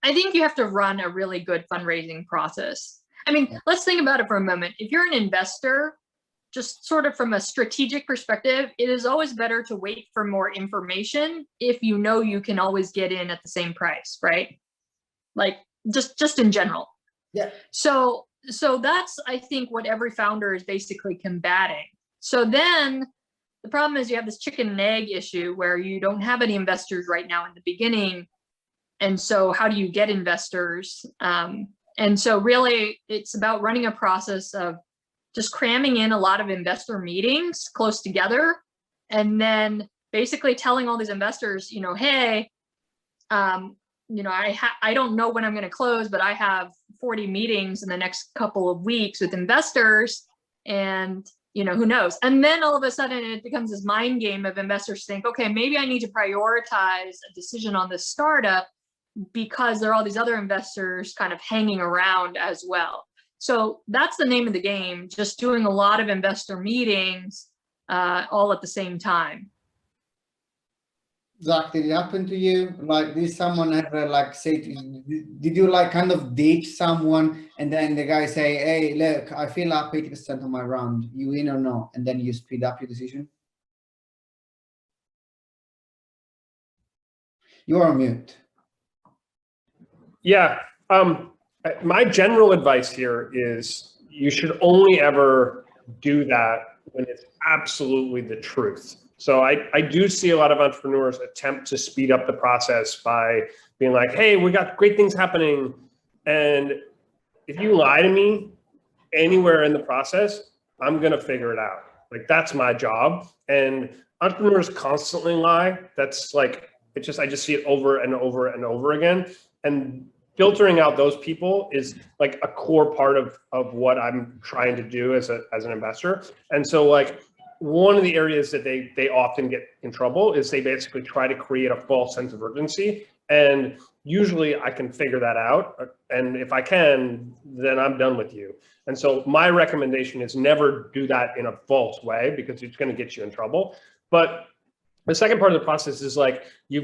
I think you have to run a really good fundraising process. Let's think about it for a moment. If you're an investor, just sort of from a strategic perspective, it is always better to wait for more information if you know you can always get in at the same price, right? Like just in general. Yeah. So that's, I think, what every founder is basically combating. So then the problem is you have this chicken and egg issue where you don't have any investors right now in the beginning. And so how do you get investors? And so really it's about running a process of just cramming in a lot of investor meetings close together, and then basically telling all these investors, hey, I don't know when I'm going to close, but I have 40 meetings in the next couple of weeks with investors, and who knows? And then all of a sudden it becomes this mind game of investors think, okay, maybe I need to prioritize a decision on this startup because there are all these other investors kind of hanging around as well. So that's the name of the game, just doing a lot of investor meetings all at the same time. Zach, did it happen to you? Like, did someone ever like say to you, did you like kind of date someone and then the guy say, hey, look, I fill up 80% of my round, you in or no? And then you speed up your decision? You are on mute. Yeah. My general advice here is you should only ever do that when it's absolutely the truth. So I do see a lot of entrepreneurs attempt to speed up the process by being like, hey, we got great things happening. And if you lie to me anywhere in the process, I'm going to figure it out. Like, that's my job. And entrepreneurs constantly lie. That's like, I just see it over and over and over again. And filtering out those people is like a core part of what I'm trying to do as an investor. And so like, one of the areas that they often get in trouble is they basically try to create a false sense of urgency. And usually I can figure that out. And if I can, then I'm done with you. And so my recommendation is never do that in a false way, because it's going to get you in trouble. But the second part of the process is like, you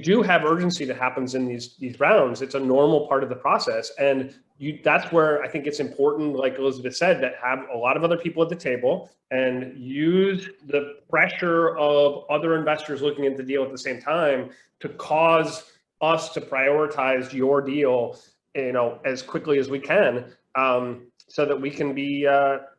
do have urgency that happens in these rounds. It's a normal part of the process. And that's where I think it's important, like Elizabeth said, that have a lot of other people at the table and use the pressure of other investors looking at the deal at the same time to cause us to prioritize your deal, as quickly as we can, so that we can be,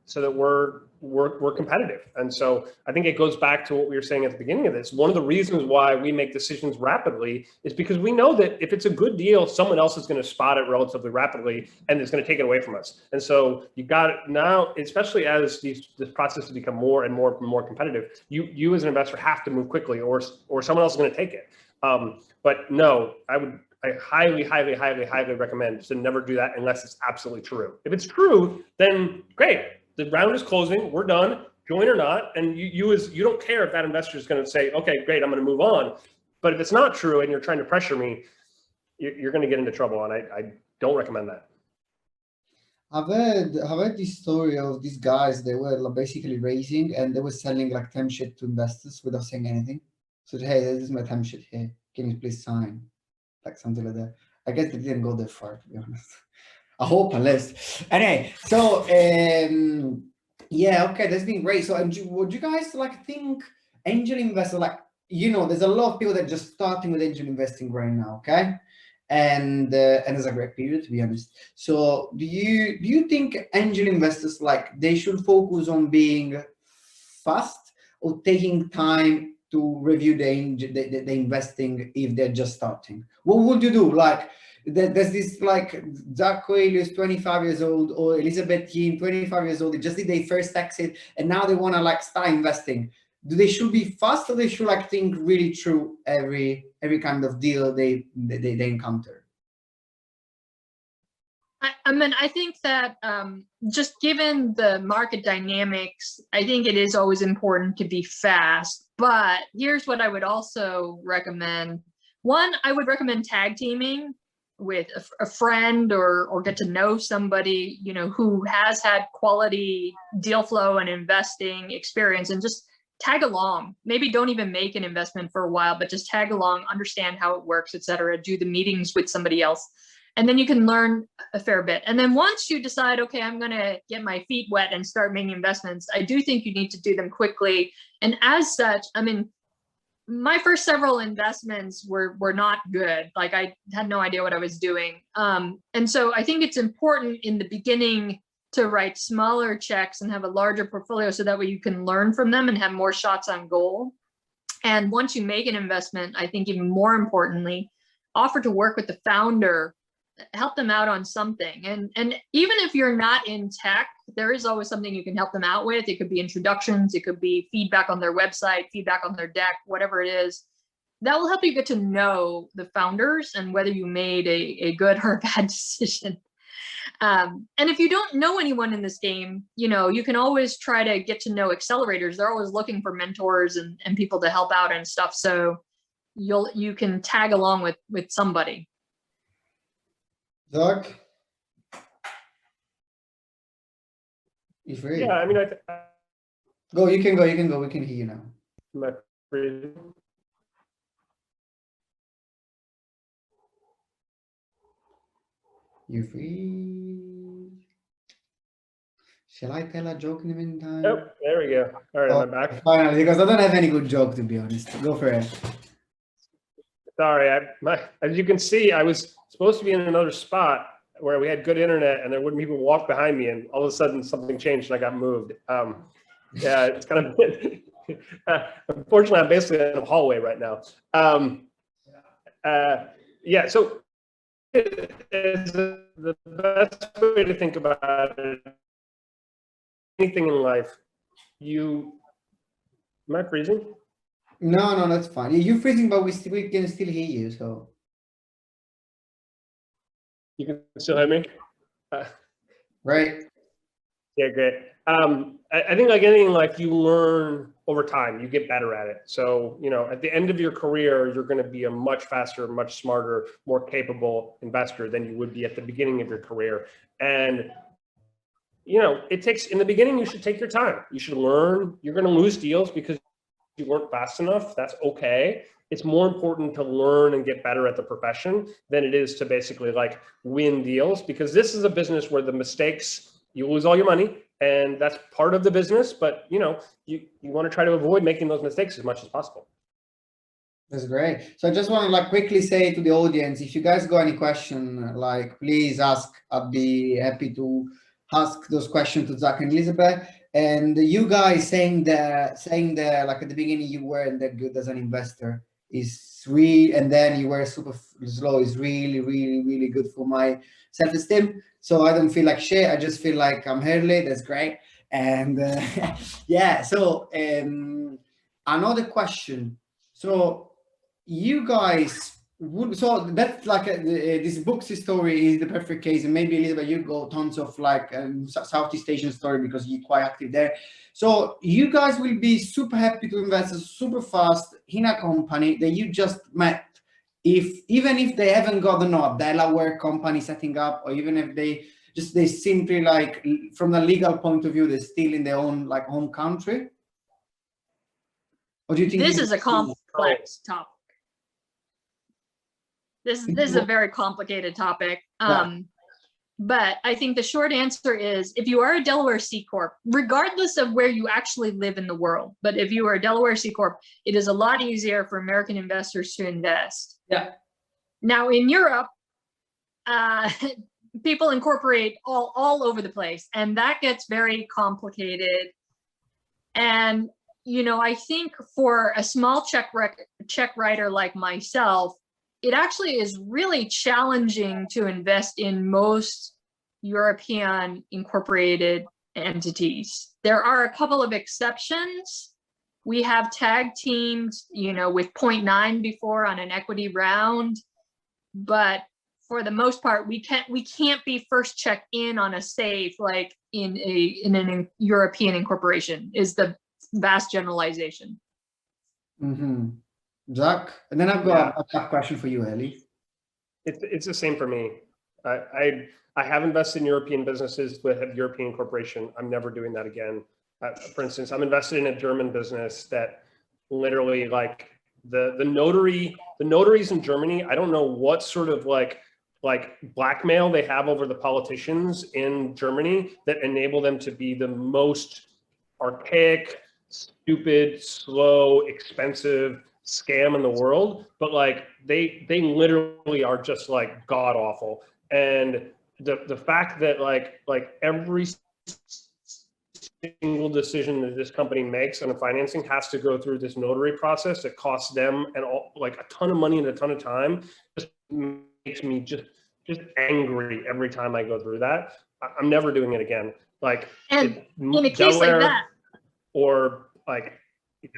so that we're competitive. And so I think it goes back to what we were saying at the beginning of this. One of the reasons why we make decisions rapidly is because we know that if it's a good deal, someone else is going to spot it relatively rapidly and is going to take it away from us. And so you got it now, especially as this process has become more and more competitive, you as an investor have to move quickly, or someone else is going to take it. But no, I highly recommend to never do that unless it's absolutely true. If it's true, then great. The round is closing. We're done. Join or not, and you don't care if that investor is going to say, "Okay, great, I'm going to move on." But if it's not true and you're trying to pressure me, you're going to get into trouble, and I don't recommend that. I've heard this story of these guys. They were basically raising and they were selling like term sheet to investors without saying anything. So hey, this is my term sheet here. Can you please sign? Like something like that. I guess they didn't go that far, to be honest. I hope, unless. Anyway, so yeah, okay, that's been great. So would you guys like think angel investor, like, there's a lot of people that are just starting with angel investing right now, okay? And it's a great period, to be honest. So do you think angel investors, like, they should focus on being fast or taking time to review the investing if they're just starting? What would you do? Like, there's this, like, Zach Coelho is 25 years old, or Elizabeth Yin, 25 years old. They just did their first exit and now they want to like start investing. Do they should be fast, or they should like think really through every kind of deal they encounter? I mean, I think that just given the market dynamics, I think it is always important to be fast. But here's what I would also recommend. One, I would recommend tag teaming with a friend or get to know somebody, who has had quality deal flow and investing experience, and just tag along. Maybe don't even make an investment for a while, but just tag along, understand how it works, etc. Do the meetings with somebody else. And then you can learn a fair bit. And then once you decide, okay, I'm going to get my feet wet and start making investments, I do think you need to do them quickly. And as such, I mean, my first several investments were not good. Like, I had no idea what I was doing. And so I think it's important in the beginning to write smaller checks and have a larger portfolio, so that way you can learn from them and have more shots on goal. And once you make an investment, I think even more importantly, offer to work with the founder, help them out on something. And even if you're not in tech, there is always something you can help them out with. It could be introductions, it could be feedback on their website, feedback on their deck, whatever it is. That will help you get to know the founders and whether you made a good or a bad decision. And if you don't know anyone in this game, you can always try to get to know accelerators. They're always looking for mentors and people to help out and stuff. So you can tag along with somebody. Zach? If ready. Yeah, I mean, Go, you can go, you can go. We can hear you now. am I free? You free? Shall I tell a joke in the meantime? Oh, there we go. All right, Oh, am I back? finally, because I don't have any good joke, to be honest. Go for it. Sorry, as you can see, I was supposed to be in another spot where we had good internet and there wouldn't people walk behind me, and all of a sudden something changed and I got moved. Yeah, it's kind of unfortunately, I'm basically in a hallway right now. Yeah, so the best way to think about it, anything in life, am I freezing? No, that's fine. You're freezing, but we can still hear you, so. You can still hear me? Right. Yeah, great. I think like anything in life, you learn over time, you get better at it. So, you know, at the end of your career, you're going to be a much faster, much smarter, more capable investor than you would be at the beginning of your career. And, you know, in the beginning, you should take your time. You should learn. You're going to lose deals because you weren't fast enough. That's okay. It's more important to learn and get better at the profession than it is to basically like win deals, because this is a business where the mistakes, you lose all your money, and that's part of the business. But you know, you want to try to avoid making those mistakes as much as possible. That's great. So I just want to like quickly say to the audience, if you guys got any question, like please ask. I'd be happy to ask those questions to Zach and Elizabeth. And you guys saying that like at the beginning you weren't that good as an investor is really, and then you were super slow is really, really, really good for my self-esteem. So I don't feel like shit. I just feel like I'm early. That's great. And yeah, so another question. So you guys would, so that's like this book's story is the perfect case, and maybe Elizabeth, you go tons of like Southeast Asian story because you're quite active there. So you guys will be super happy to invest super fast in a company that you just met, even if they haven't got a Delaware company setting up, or even if they simply like from the legal point of view they're still in their own like home country. Or do you think this is a complex topic? This is a very complicated topic. But I think the short answer is, if you are a Delaware C Corp, regardless of where you actually live in the world, but if you are a Delaware C Corp, it is a lot easier for American investors to invest. Yeah. Now in Europe, people incorporate all over the place, and that gets very complicated. And you know, I think for a small check writer like myself, it actually is really challenging to invest in most European incorporated entities. There are a couple of exceptions. We have tag teamed, you know, with 0.9 before on an equity round, but for the most part, we can't be first check in on a safe like in an European incorporation is the vast generalization. Mm-hmm. Zach, and then I've got a tough question for you, Ellie. It's the same for me. I have invested in European businesses with a European corporation. I'm never doing that again. For instance, I'm invested in a German business that literally like the notaries in Germany. I don't know what sort of like blackmail they have over the politicians in Germany that enable them to be the most archaic, stupid, slow, expensive scam in the world. But like they literally are just like god awful. And the fact that like every single decision that this company makes on a financing has to go through this notary process that costs them and all like a ton of money and a ton of time just makes me just angry every time I go through that. I'm never doing it again. Like, and in a case like that, or like, yeah.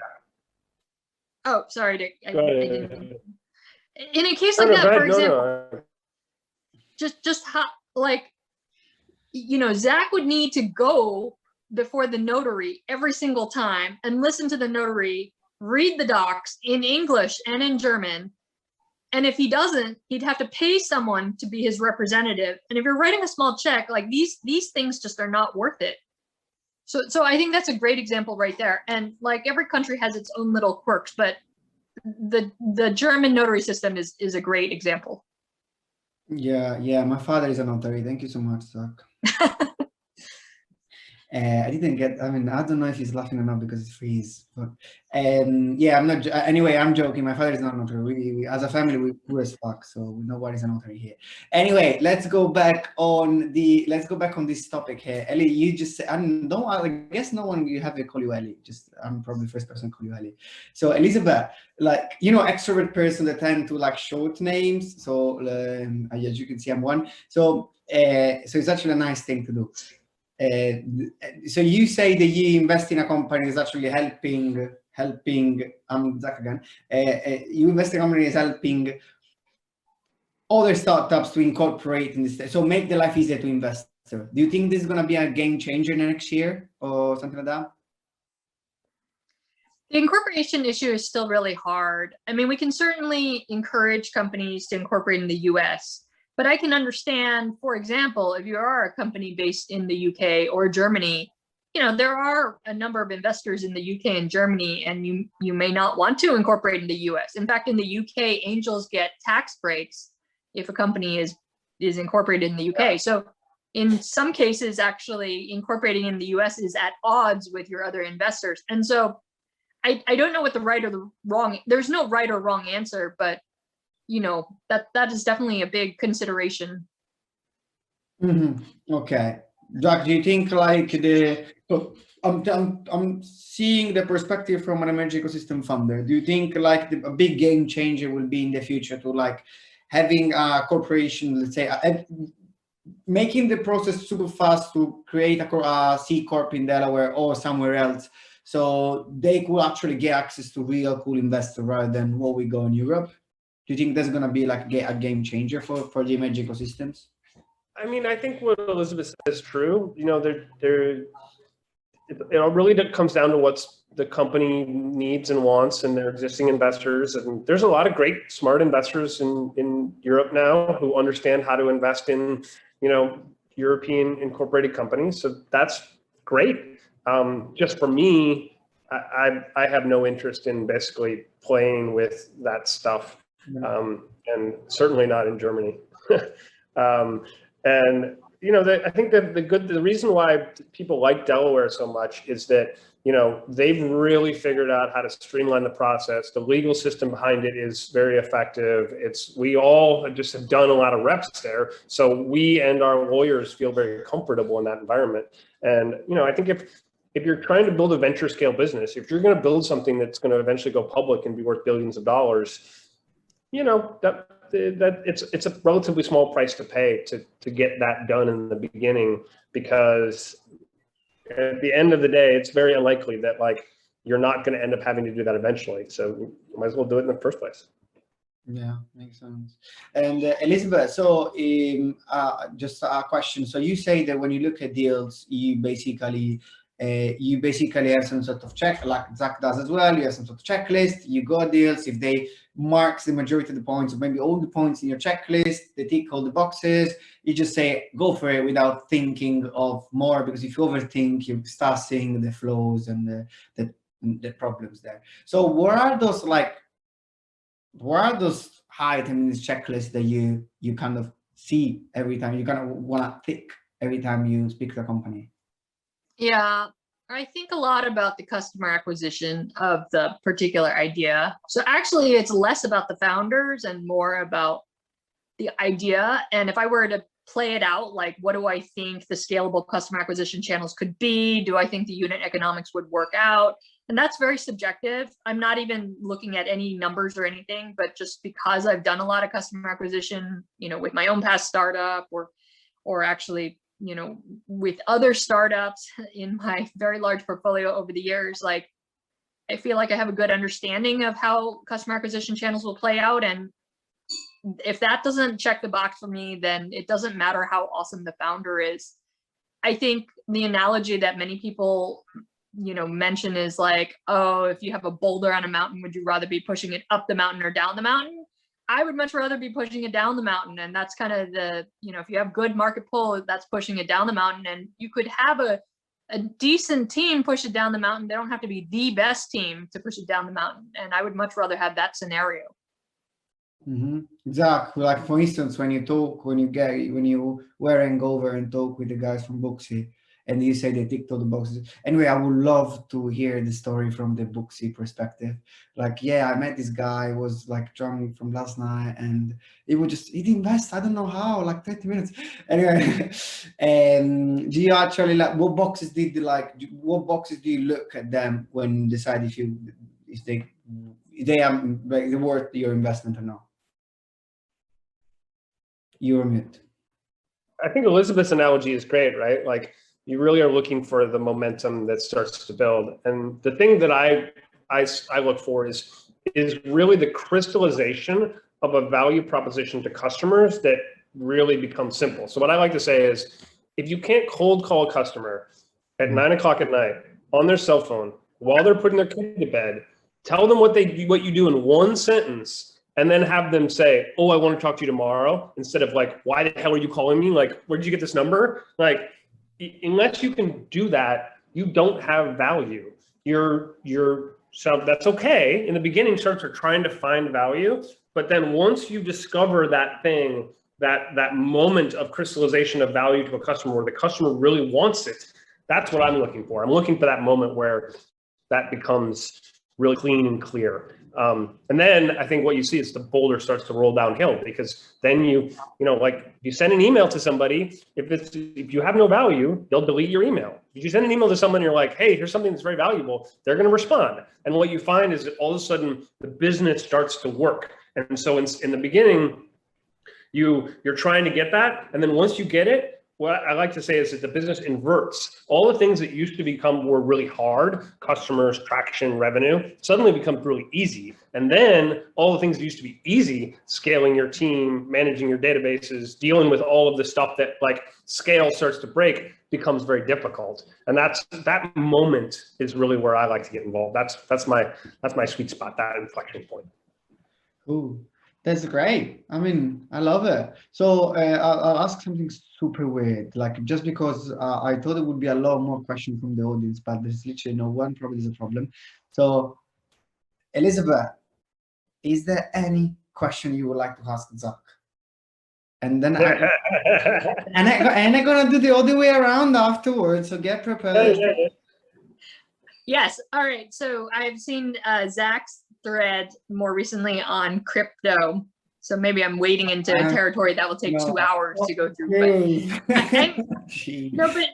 Oh, sorry, Dick. I didn't. In a case like that, for example, just how, like, you know, Zach would need to go before the notary every single time and listen to the notary read the docs in English and in German. And if he doesn't, he'd have to pay someone to be his representative. And if you're writing a small check, like these things just are not worth it. So I think that's a great example right there. And like every country has its own little quirks, but the German notary system is a great example. Yeah, my father is a notary. Thank you so much, Zach. I didn't get, I mean, I don't know if he's laughing or not because it's freeze, but yeah, I'm not, anyway, I'm joking. My father is not a notary. We as a family, we poor as fuck, so nobody's a notary here. Anyway, let's go back on this topic here. Ellie, you just, I guess no one, you have to call you Ellie, just, I'm probably the first person to call you Ellie. So Elizabeth, like, you know, extrovert person that tend to like short names. So as you can see, I'm one. So it's actually a nice thing to do. So you say that you invest in a company is actually helping. I'm Zach again. You invest in a company is helping other startups to incorporate in this. So make the life easier to invest. Do you think this is going to be a game changer next year or something like that? The incorporation issue is still really hard. I mean, we can certainly encourage companies to incorporate in the US. But I can understand, for example, if you are a company based in the UK or Germany, you know, there are a number of investors in the UK and Germany, and you may not want to incorporate in the US. In fact, in the UK, angels get tax breaks if a company is incorporated in the UK. So in some cases, actually incorporating in the US is at odds with your other investors. And so I don't know what the right or the wrong, there's no right or wrong answer, but you know, that is definitely a big consideration. Okay, Jack, do you think like I'm seeing the perspective from an emerging ecosystem founder. Do you think like a big game changer will be in the future to like having a corporation, let's say, making the process super fast to create a C Corp in Delaware or somewhere else, so they could actually get access to real cool investors rather than what we go in Europe? Do you think that's going to be like a game changer for the emerging ecosystems? I mean, I think what Elizabeth said is true. You know, it really comes down to what's the company needs and wants and their existing investors. And there's a lot of great, smart investors in Europe now who understand how to invest in, you know, European incorporated companies. So that's great. Just for me, I have no interest in basically playing with that stuff. And certainly not in Germany. And you know, I think that the reason why people like Delaware so much is that, you know, they've really figured out how to streamline the process. The legal system behind it is very effective. We all just have done a lot of reps there, so we and our lawyers feel very comfortable in that environment. And you know, I think if you're trying to build a venture scale business, if you're going to build something that's going to eventually go public and be worth billions of dollars, you know, that it's a relatively small price to pay to get that done in the beginning, because at the end of the day, it's very unlikely that like you're not going to end up having to do that eventually. So you might as well do it in the first place. Yeah, makes sense. And Elizabeth, so just a question. So you say that when you look at deals, you basically have some sort of check, like Zach does as well. You have some sort of checklist. You go deals. If they marks the majority of the points, or maybe all the points in your checklist, they tick all the boxes, you just say go for it without thinking of more, because if you overthink, you start seeing the flaws and the problems there. So what are those items in this checklist that you kind of see every time, you kind of want to tick every time you speak to a company? Yeah, I think a lot about the customer acquisition of the particular idea. So actually, it's less about the founders and more about the idea. And if I were to play it out, like, what do I think the scalable customer acquisition channels could be? Do I think the unit economics would work out? And that's very subjective. I'm not even looking at any numbers or anything, but just because I've done a lot of customer acquisition, you know, with my own past startup or actually, you know, with other startups in my very large portfolio over the years, like, I feel like I have a good understanding of how customer acquisition channels will play out. And if that doesn't check the box for me, then it doesn't matter how awesome the founder is. I think the analogy that many people mention is like, oh, if you have a boulder on a mountain, would you rather be pushing it up the mountain or down the mountain? I would much rather be pushing it down the mountain. And that's kind of the, if you have good market pull, that's pushing it down the mountain. And you could have a decent team push it down the mountain. They don't have to be the best team to push it down the mountain. And I would much rather have that scenario. Exactly. Like for instance, when you wearing over and talk with the guys from Booksy, and you say they ticked all the boxes. Anyway, I would love to hear the story from the Booksy perspective. Like, yeah, I met this guy, was like drunk from last night, and he didn't invest, I don't know how, like 30 minutes. Anyway, do you actually what boxes do you look at them when you decide if they are like, worth your investment or not? You're mute. I think Elizabeth's analogy is great, right? Like, you really are looking for the momentum that starts to build. And the thing that I look for is really the crystallization of a value proposition to customers that really becomes simple. So what I like to say is, if you can't cold call a customer at 9 o'clock at night on their cell phone while they're putting their kid to bed, tell them what you do in one sentence, and then have them say, oh, I want to talk to you tomorrow, instead of like, why the hell are you calling me? Like, where did you get this number? Like, unless you can do that, you don't have value. So that's okay. In the beginning, starts are trying to find value, but then once you discover that thing, that moment of crystallization of value to a customer where the customer really wants it, that's what I'm looking for. I'm looking for that moment where that becomes really clean and clear. And then I think what you see is the boulder starts to roll downhill, because then like you send an email to somebody, if you have no value, they'll delete your email. If you send an email to someone, you're like, hey, here's something that's very valuable, they're going to respond. And what you find is that all of a sudden the business starts to work. And so in the beginning, you're trying to get that. And then once you get it, what I like to say is that the business inverts. All the things that used to were really hard, customers, traction, revenue, suddenly becomes really easy. And then all the things that used to be easy, scaling your team, managing your databases, dealing with all of the stuff that like scale starts to break, becomes very difficult. And that moment is really where I like to get involved. That's my sweet spot, that inflection point. Cool. That's great. I mean, I love it. So I'll ask something super weird, like just because I thought it would be a lot more questions from the audience, but there's literally no one. Probably is a problem. So, Elizabeth, is there any question you would like to ask Zach? And then I'm gonna do the other way around afterwards. So get prepared. Yes. All right. So I've seen Zach's thread more recently on crypto. So maybe I'm wading into territory that will take 2 hours to go through. But but it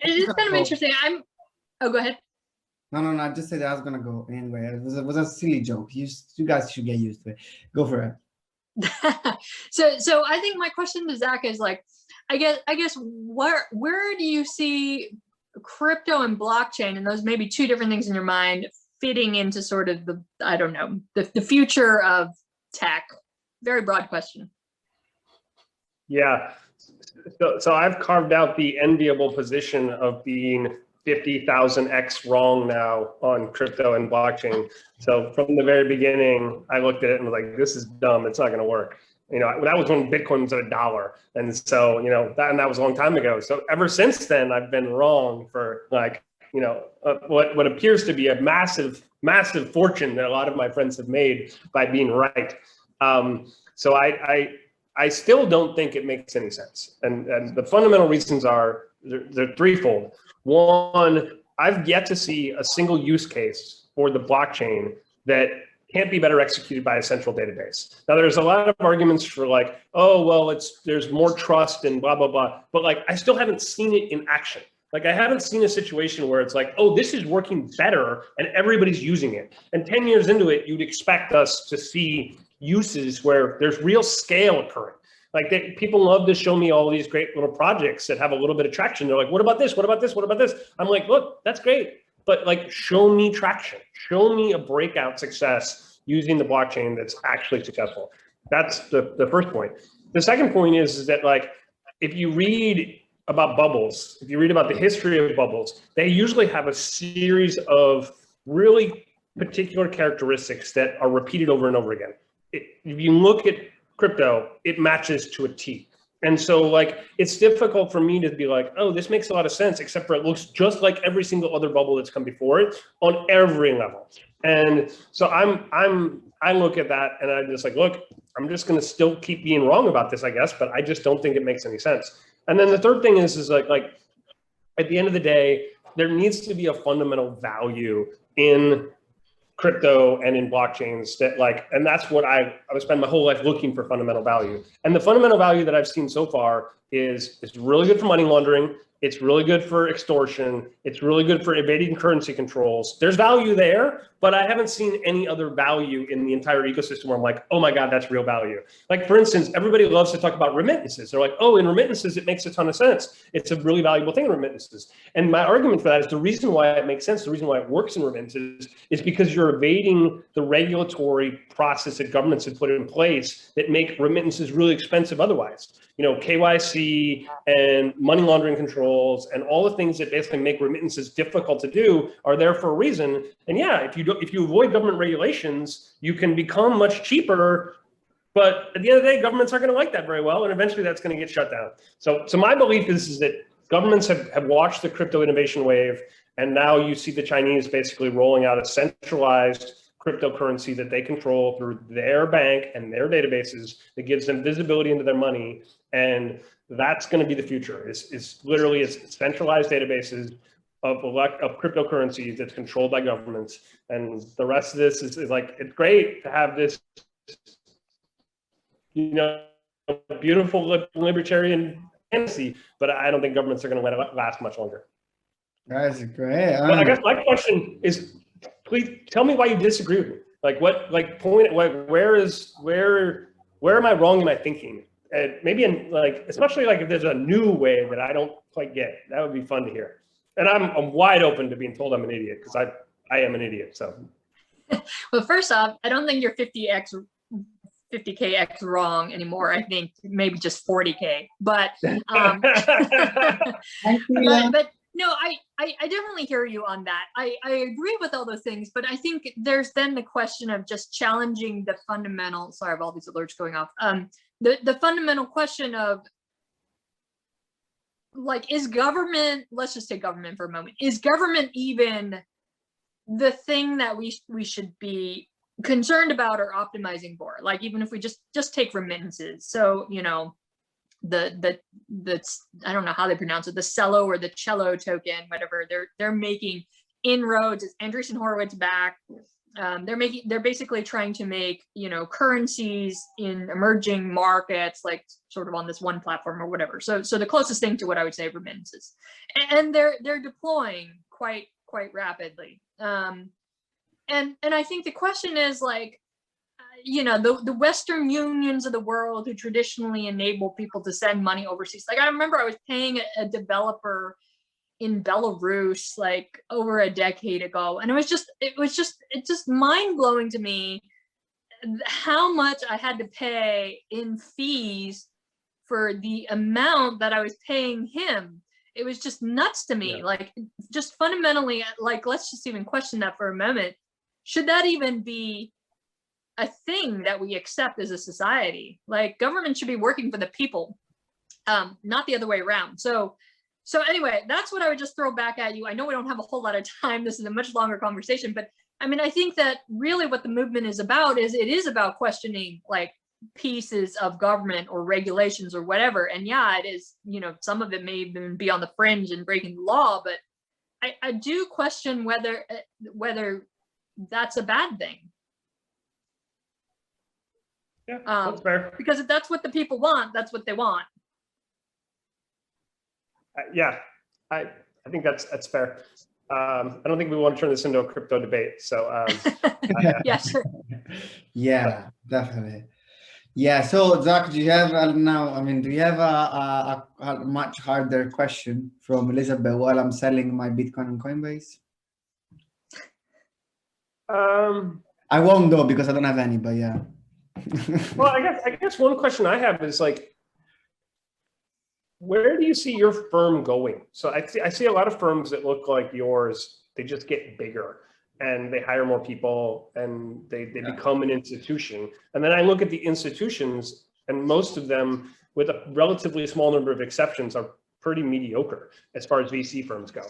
is kind of interesting. Oh, go ahead. No. I just said I was gonna go anyway. It was a silly joke. You guys should get used to it. Go for it. So I think my question to Zach is like, I guess where do you see crypto and blockchain, and those may be two different things in your mind, fitting into sort of the future of tech? Very broad question. Yeah. So I've carved out the enviable position of being 50,000x wrong now on crypto and blockchain. So from the very beginning, I looked at it and was like, this is dumb. It's not going to work. That was when Bitcoin was at $1. And so, that was a long time ago. So ever since then, I've been wrong for what appears to be a massive, massive fortune that a lot of my friends have made by being right. So I still don't think it makes any sense. And the fundamental reasons are, they're threefold. One, I've yet to see a single use case for the blockchain that can't be better executed by a central database. Now, there's a lot of arguments for like, oh, well, there's more trust and blah, blah, blah. But like, I still haven't seen it in action. Like, I haven't seen a situation where it's like, oh, this is working better and everybody's using it. And 10 years into it, you'd expect us to see uses where there's real scale occurring. Like, people love to show me all these great little projects that have a little bit of traction. They're like, what about this? What about this? What about this? I'm like, look, that's great. But like, show me traction. Show me a breakout success using the blockchain that's actually successful. That's the first point. The second point is that like, if you read about bubbles, if you read about the history of bubbles, they usually have a series of really particular characteristics that are repeated over and over again. If you look at crypto, it matches to a T. And so like, it's difficult for me to be like, oh, this makes a lot of sense, except for it looks just like every single other bubble that's come before it on every level. And so I look at that and I'm just like, look, I'm just going to still keep being wrong about this, I guess, but I just don't think it makes any sense. And then the third thing is like at the end of the day, there needs to be a fundamental value in crypto and in blockchains that like, and that's what I would spend my whole life looking for fundamental value. And the fundamental value that I've seen so far is it's really good for money laundering. It's really good for extortion. It's really good for evading currency controls. There's value there, but I haven't seen any other value in the entire ecosystem where I'm like, oh my God, that's real value. Like for instance, everybody loves to talk about remittances. They're like, oh, in remittances, it makes a ton of sense. It's a really valuable thing in remittances. And my argument for that is the reason why it makes sense, the reason why it works in remittances is because you're evading the regulatory process that governments have put in place that make remittances really expensive otherwise. You know, KYC and money laundering controls and all the things that basically make remittances difficult to do are there for a reason. And yeah, if you avoid government regulations, you can become much cheaper. But at the end of the day, governments aren't going to like that very well, and eventually that's going to get shut down. So my belief is that governments have watched the crypto innovation wave, and now you see the Chinese basically rolling out a centralized cryptocurrency that they control through their bank and their databases that gives them visibility into their money. And that's going to be the future. It's literally centralized databases of cryptocurrencies that's controlled by governments. And the rest of this is like, it's great to have this, you know, beautiful libertarian fantasy, but I don't think governments are going to let it last much longer. That's great. But I guess my question is, please tell me why you disagree with me. Like what, like point, like where am I wrong in my thinking? And maybe in like, especially like if there's a new way that I don't quite get, that would be fun to hear. And I'm wide open to being told I'm an idiot because I am an idiot. So. Well, first off, I don't think you're 50K wrong anymore. I think maybe just 40K, but, but no, I definitely hear you on that. I agree with all those things, but I think there's then the question of just challenging the fundamental, sorry, I have all these alerts going off. The fundamental question of like, is government, let's just take government for a moment. Is government even the thing that we should be concerned about or optimizing for? Like, even if we just take remittances. So, you know, the I don't know how they pronounce it, the Cello or the Cello token, whatever, they're making inroads. It's Andreessen Horowitz back. They're basically trying to make, you know, currencies in emerging markets, like sort of on this one platform or whatever. So the closest thing to what I would say remittances, and they're deploying quite rapidly. And I think the question is like, you know, the Western unions of the world who traditionally enable people to send money overseas. Like I remember I was paying a developer in Belarus like over a decade ago, and it's just mind blowing to me how much I had to pay in fees for the amount that I was paying him. It was just nuts to me. Yeah. Like just fundamentally, like let's just even question that for a moment. Should that even be a thing that we accept as a society? Like government should be working for the people, not the other way around. So anyway, that's what I would just throw back at you. I know we don't have a whole lot of time. This is a much longer conversation, but I mean, I think that really what the movement is about is it is about questioning like pieces of government or regulations or whatever. And yeah, it is, you know, some of it may even be on the fringe and breaking the law, but I do question whether that's a bad thing. Yeah, that's fair. Because if that's what the people want, that's what they want. Yeah, I think that's fair. I don't think we want to turn this into a crypto debate. So yeah, sure. Yeah, definitely. Yeah. So Zach, do you have now? I mean, do you have a much harder question from Elizabeth while I'm selling my Bitcoin on Coinbase? I won't though because I don't have any. But yeah. Well, I guess one question I have is like, where do you see your firm going? So I see a lot of firms that look like yours. They just get bigger and they hire more people and they become an institution. And then I look at the institutions, and most of them, with a relatively small number of exceptions, are pretty mediocre as far as VC firms go.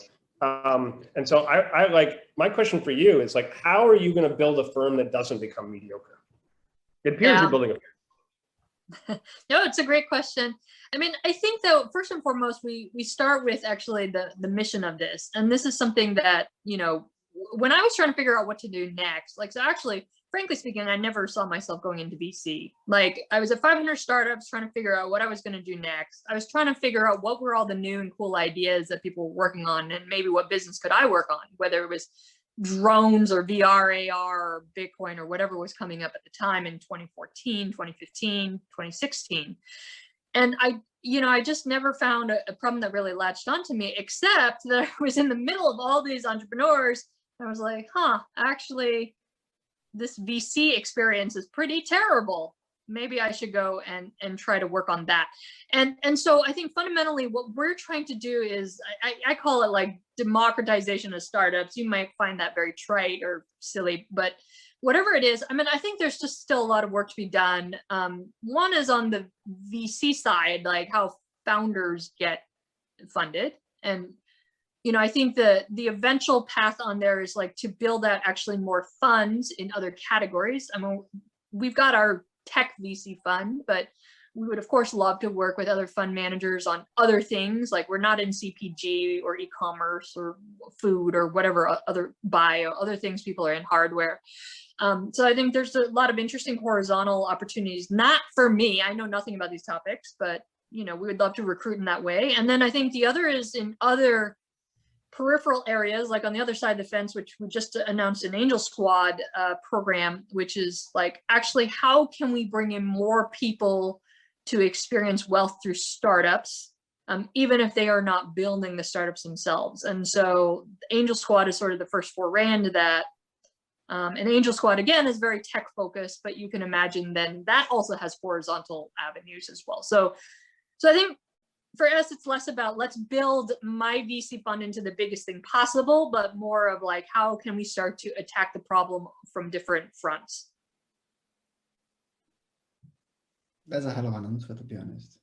And so I like, my question for you is like, how are you going to build a firm that doesn't become mediocre? It appears you're building a firm. No, it's a great question. I mean, I think though, first and foremost, we start with actually the mission of this. And this is something that, you know, when I was trying to figure out what to do next, like, so actually, frankly speaking, I never saw myself going into VC. Like, I was at 500 startups trying to figure out what I was going to do next. I was trying to figure out what were all the new and cool ideas that people were working on, and maybe what business could I work on, whether it was drones or VR, AR, or Bitcoin, or whatever was coming up at the time in 2014, 2015, 2016. And I just never found a problem that really latched onto me, except that I was in the middle of all these entrepreneurs. I was like, actually, this VC experience is pretty terrible. Maybe I should go and try to work on that. And so I think fundamentally what we're trying to do is, I call it like democratization of startups. You might find that very trite or silly, but whatever it is, I mean, I think there's just still a lot of work to be done. One is on the VC side, like how founders get funded. And I think the eventual path on there is like to build out actually more funds in other categories. I mean, we've got our tech VC fund, but we would of course love to work with other fund managers on other things. Like, we're not in CPG or e-commerce or food or whatever other other things people are in, hardware. So I think there's a lot of interesting horizontal opportunities, not for me. I know nothing about these topics, but we would love to recruit in that way. And then I think the other is in other peripheral areas, like on the other side of the fence, which we just announced an Angel Squad program, which is like, actually, how can we bring in more people to experience wealth through startups, even if they are not building the startups themselves? And so Angel Squad is sort of the first foray into that. And Angel Squad, again, is very tech focused, but you can imagine then that also has horizontal avenues as well. So I think for us, it's less about let's build my VC fund into the biggest thing possible, but more of like, how can we start to attack the problem from different fronts? That's a hell of an answer, to be honest.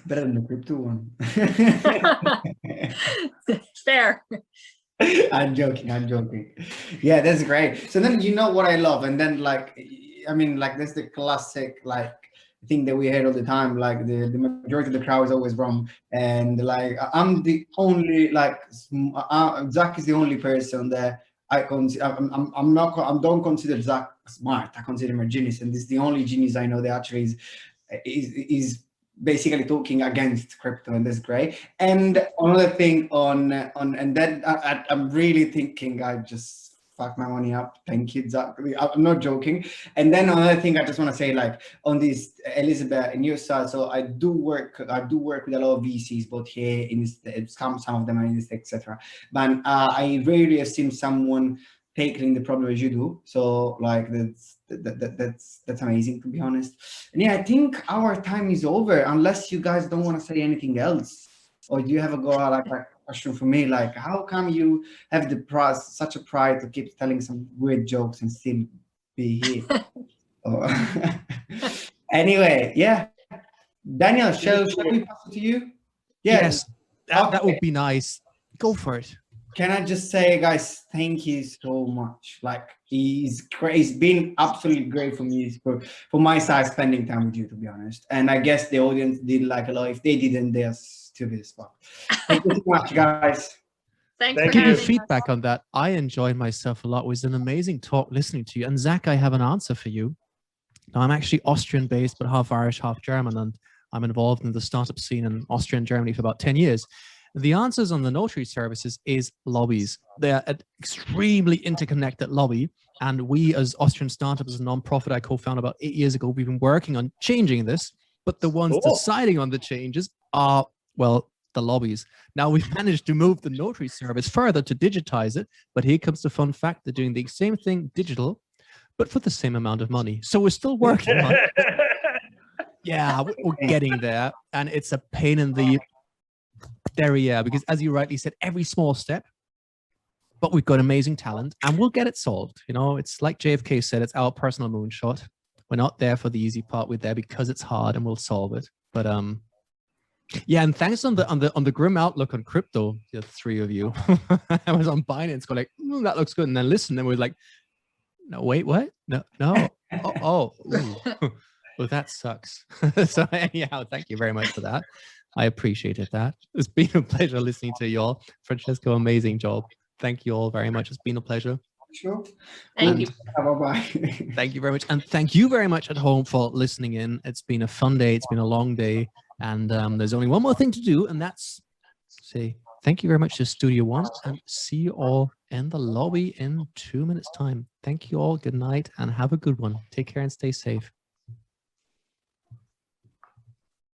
Better than the crypto one. Fair. I'm joking. Yeah, that's great. So then, what I love, and then like, I mean, like, that's the classic like thing that we hear all the time, like the majority of the crowd is always wrong, and like I'm the only, like, Zach is the only person that I don't consider Zach smart. I consider him a genius, and this is the only genius I know that actually is basically talking against crypto, and that's great. And another thing and then I'm really thinking I just fuck my money up. Thank you, Zach. I'm not joking. And then another thing I just want to say, like, on this, Elizabeth and your side, so I do work with a lot of VCs, both here in some of them are in this, etc. But I rarely have seen someone tackling the problem as you do. So like that's amazing, to be honest. And yeah, I think our time is over, unless you guys don't want to say anything else. Or do you have a question for me? Like, how come you have such a pride to keep telling some weird jokes and still be here? Anyway, yeah. Daniel, shall we pass it to you? Yeah. Yes, that would be nice. Go for it. Can I just say, guys, thank you so much. Like, he's great. It's been absolutely great for me, for my side, spending time with you, to be honest. And I guess the audience did like a lot. If they didn't, they're stupid as fuck. Thank you so much, guys. Thanks Thank for Give you having feedback us. on that. I enjoyed myself a lot. It was an amazing talk listening to you. And Zach, I have an answer for you. Now, I'm actually Austrian based, but half Irish, half German. And I'm involved in the startup scene in Austria and Germany for about 10 years. The answers on the notary services is lobbies. They're an extremely interconnected lobby. And we, as Austrian startups, as a nonprofit I co-founded about 8 years ago, we've been working on changing this. But the ones deciding on the changes are, well, the lobbies. Now, we've managed to move the notary service further to digitize it. But here comes the fun fact. They're doing the same thing digital, but for the same amount of money. So we're still working on it. Yeah, we're getting there, and it's a pain in the derriere because, as you rightly said, every small step. But we've got amazing talent, and we'll get it solved. You know, it's like JFK said, it's our personal moonshot. We're not there for the easy part. We're there because it's hard, and we'll solve it. But yeah, and thanks on the grim outlook on crypto, the three of you. I was on Binance, going like, that looks good, and then listen, and we're like, no, wait, what? No. Oh. Well, that sucks. So anyhow, thank you very much for that. I appreciated that. It's been a pleasure listening to you all. Francesco, amazing job. Thank you all very much. It's been a pleasure. Sure. Thank you. Bye-bye. Thank you very much. And thank you very much at home for listening in. It's been a fun day. It's been a long day. And there's only one more thing to do, and that's say thank you very much to Studio One, and see you all in the lobby in 2 minutes time. Thank you all. Good night and have a good one. Take care and stay safe.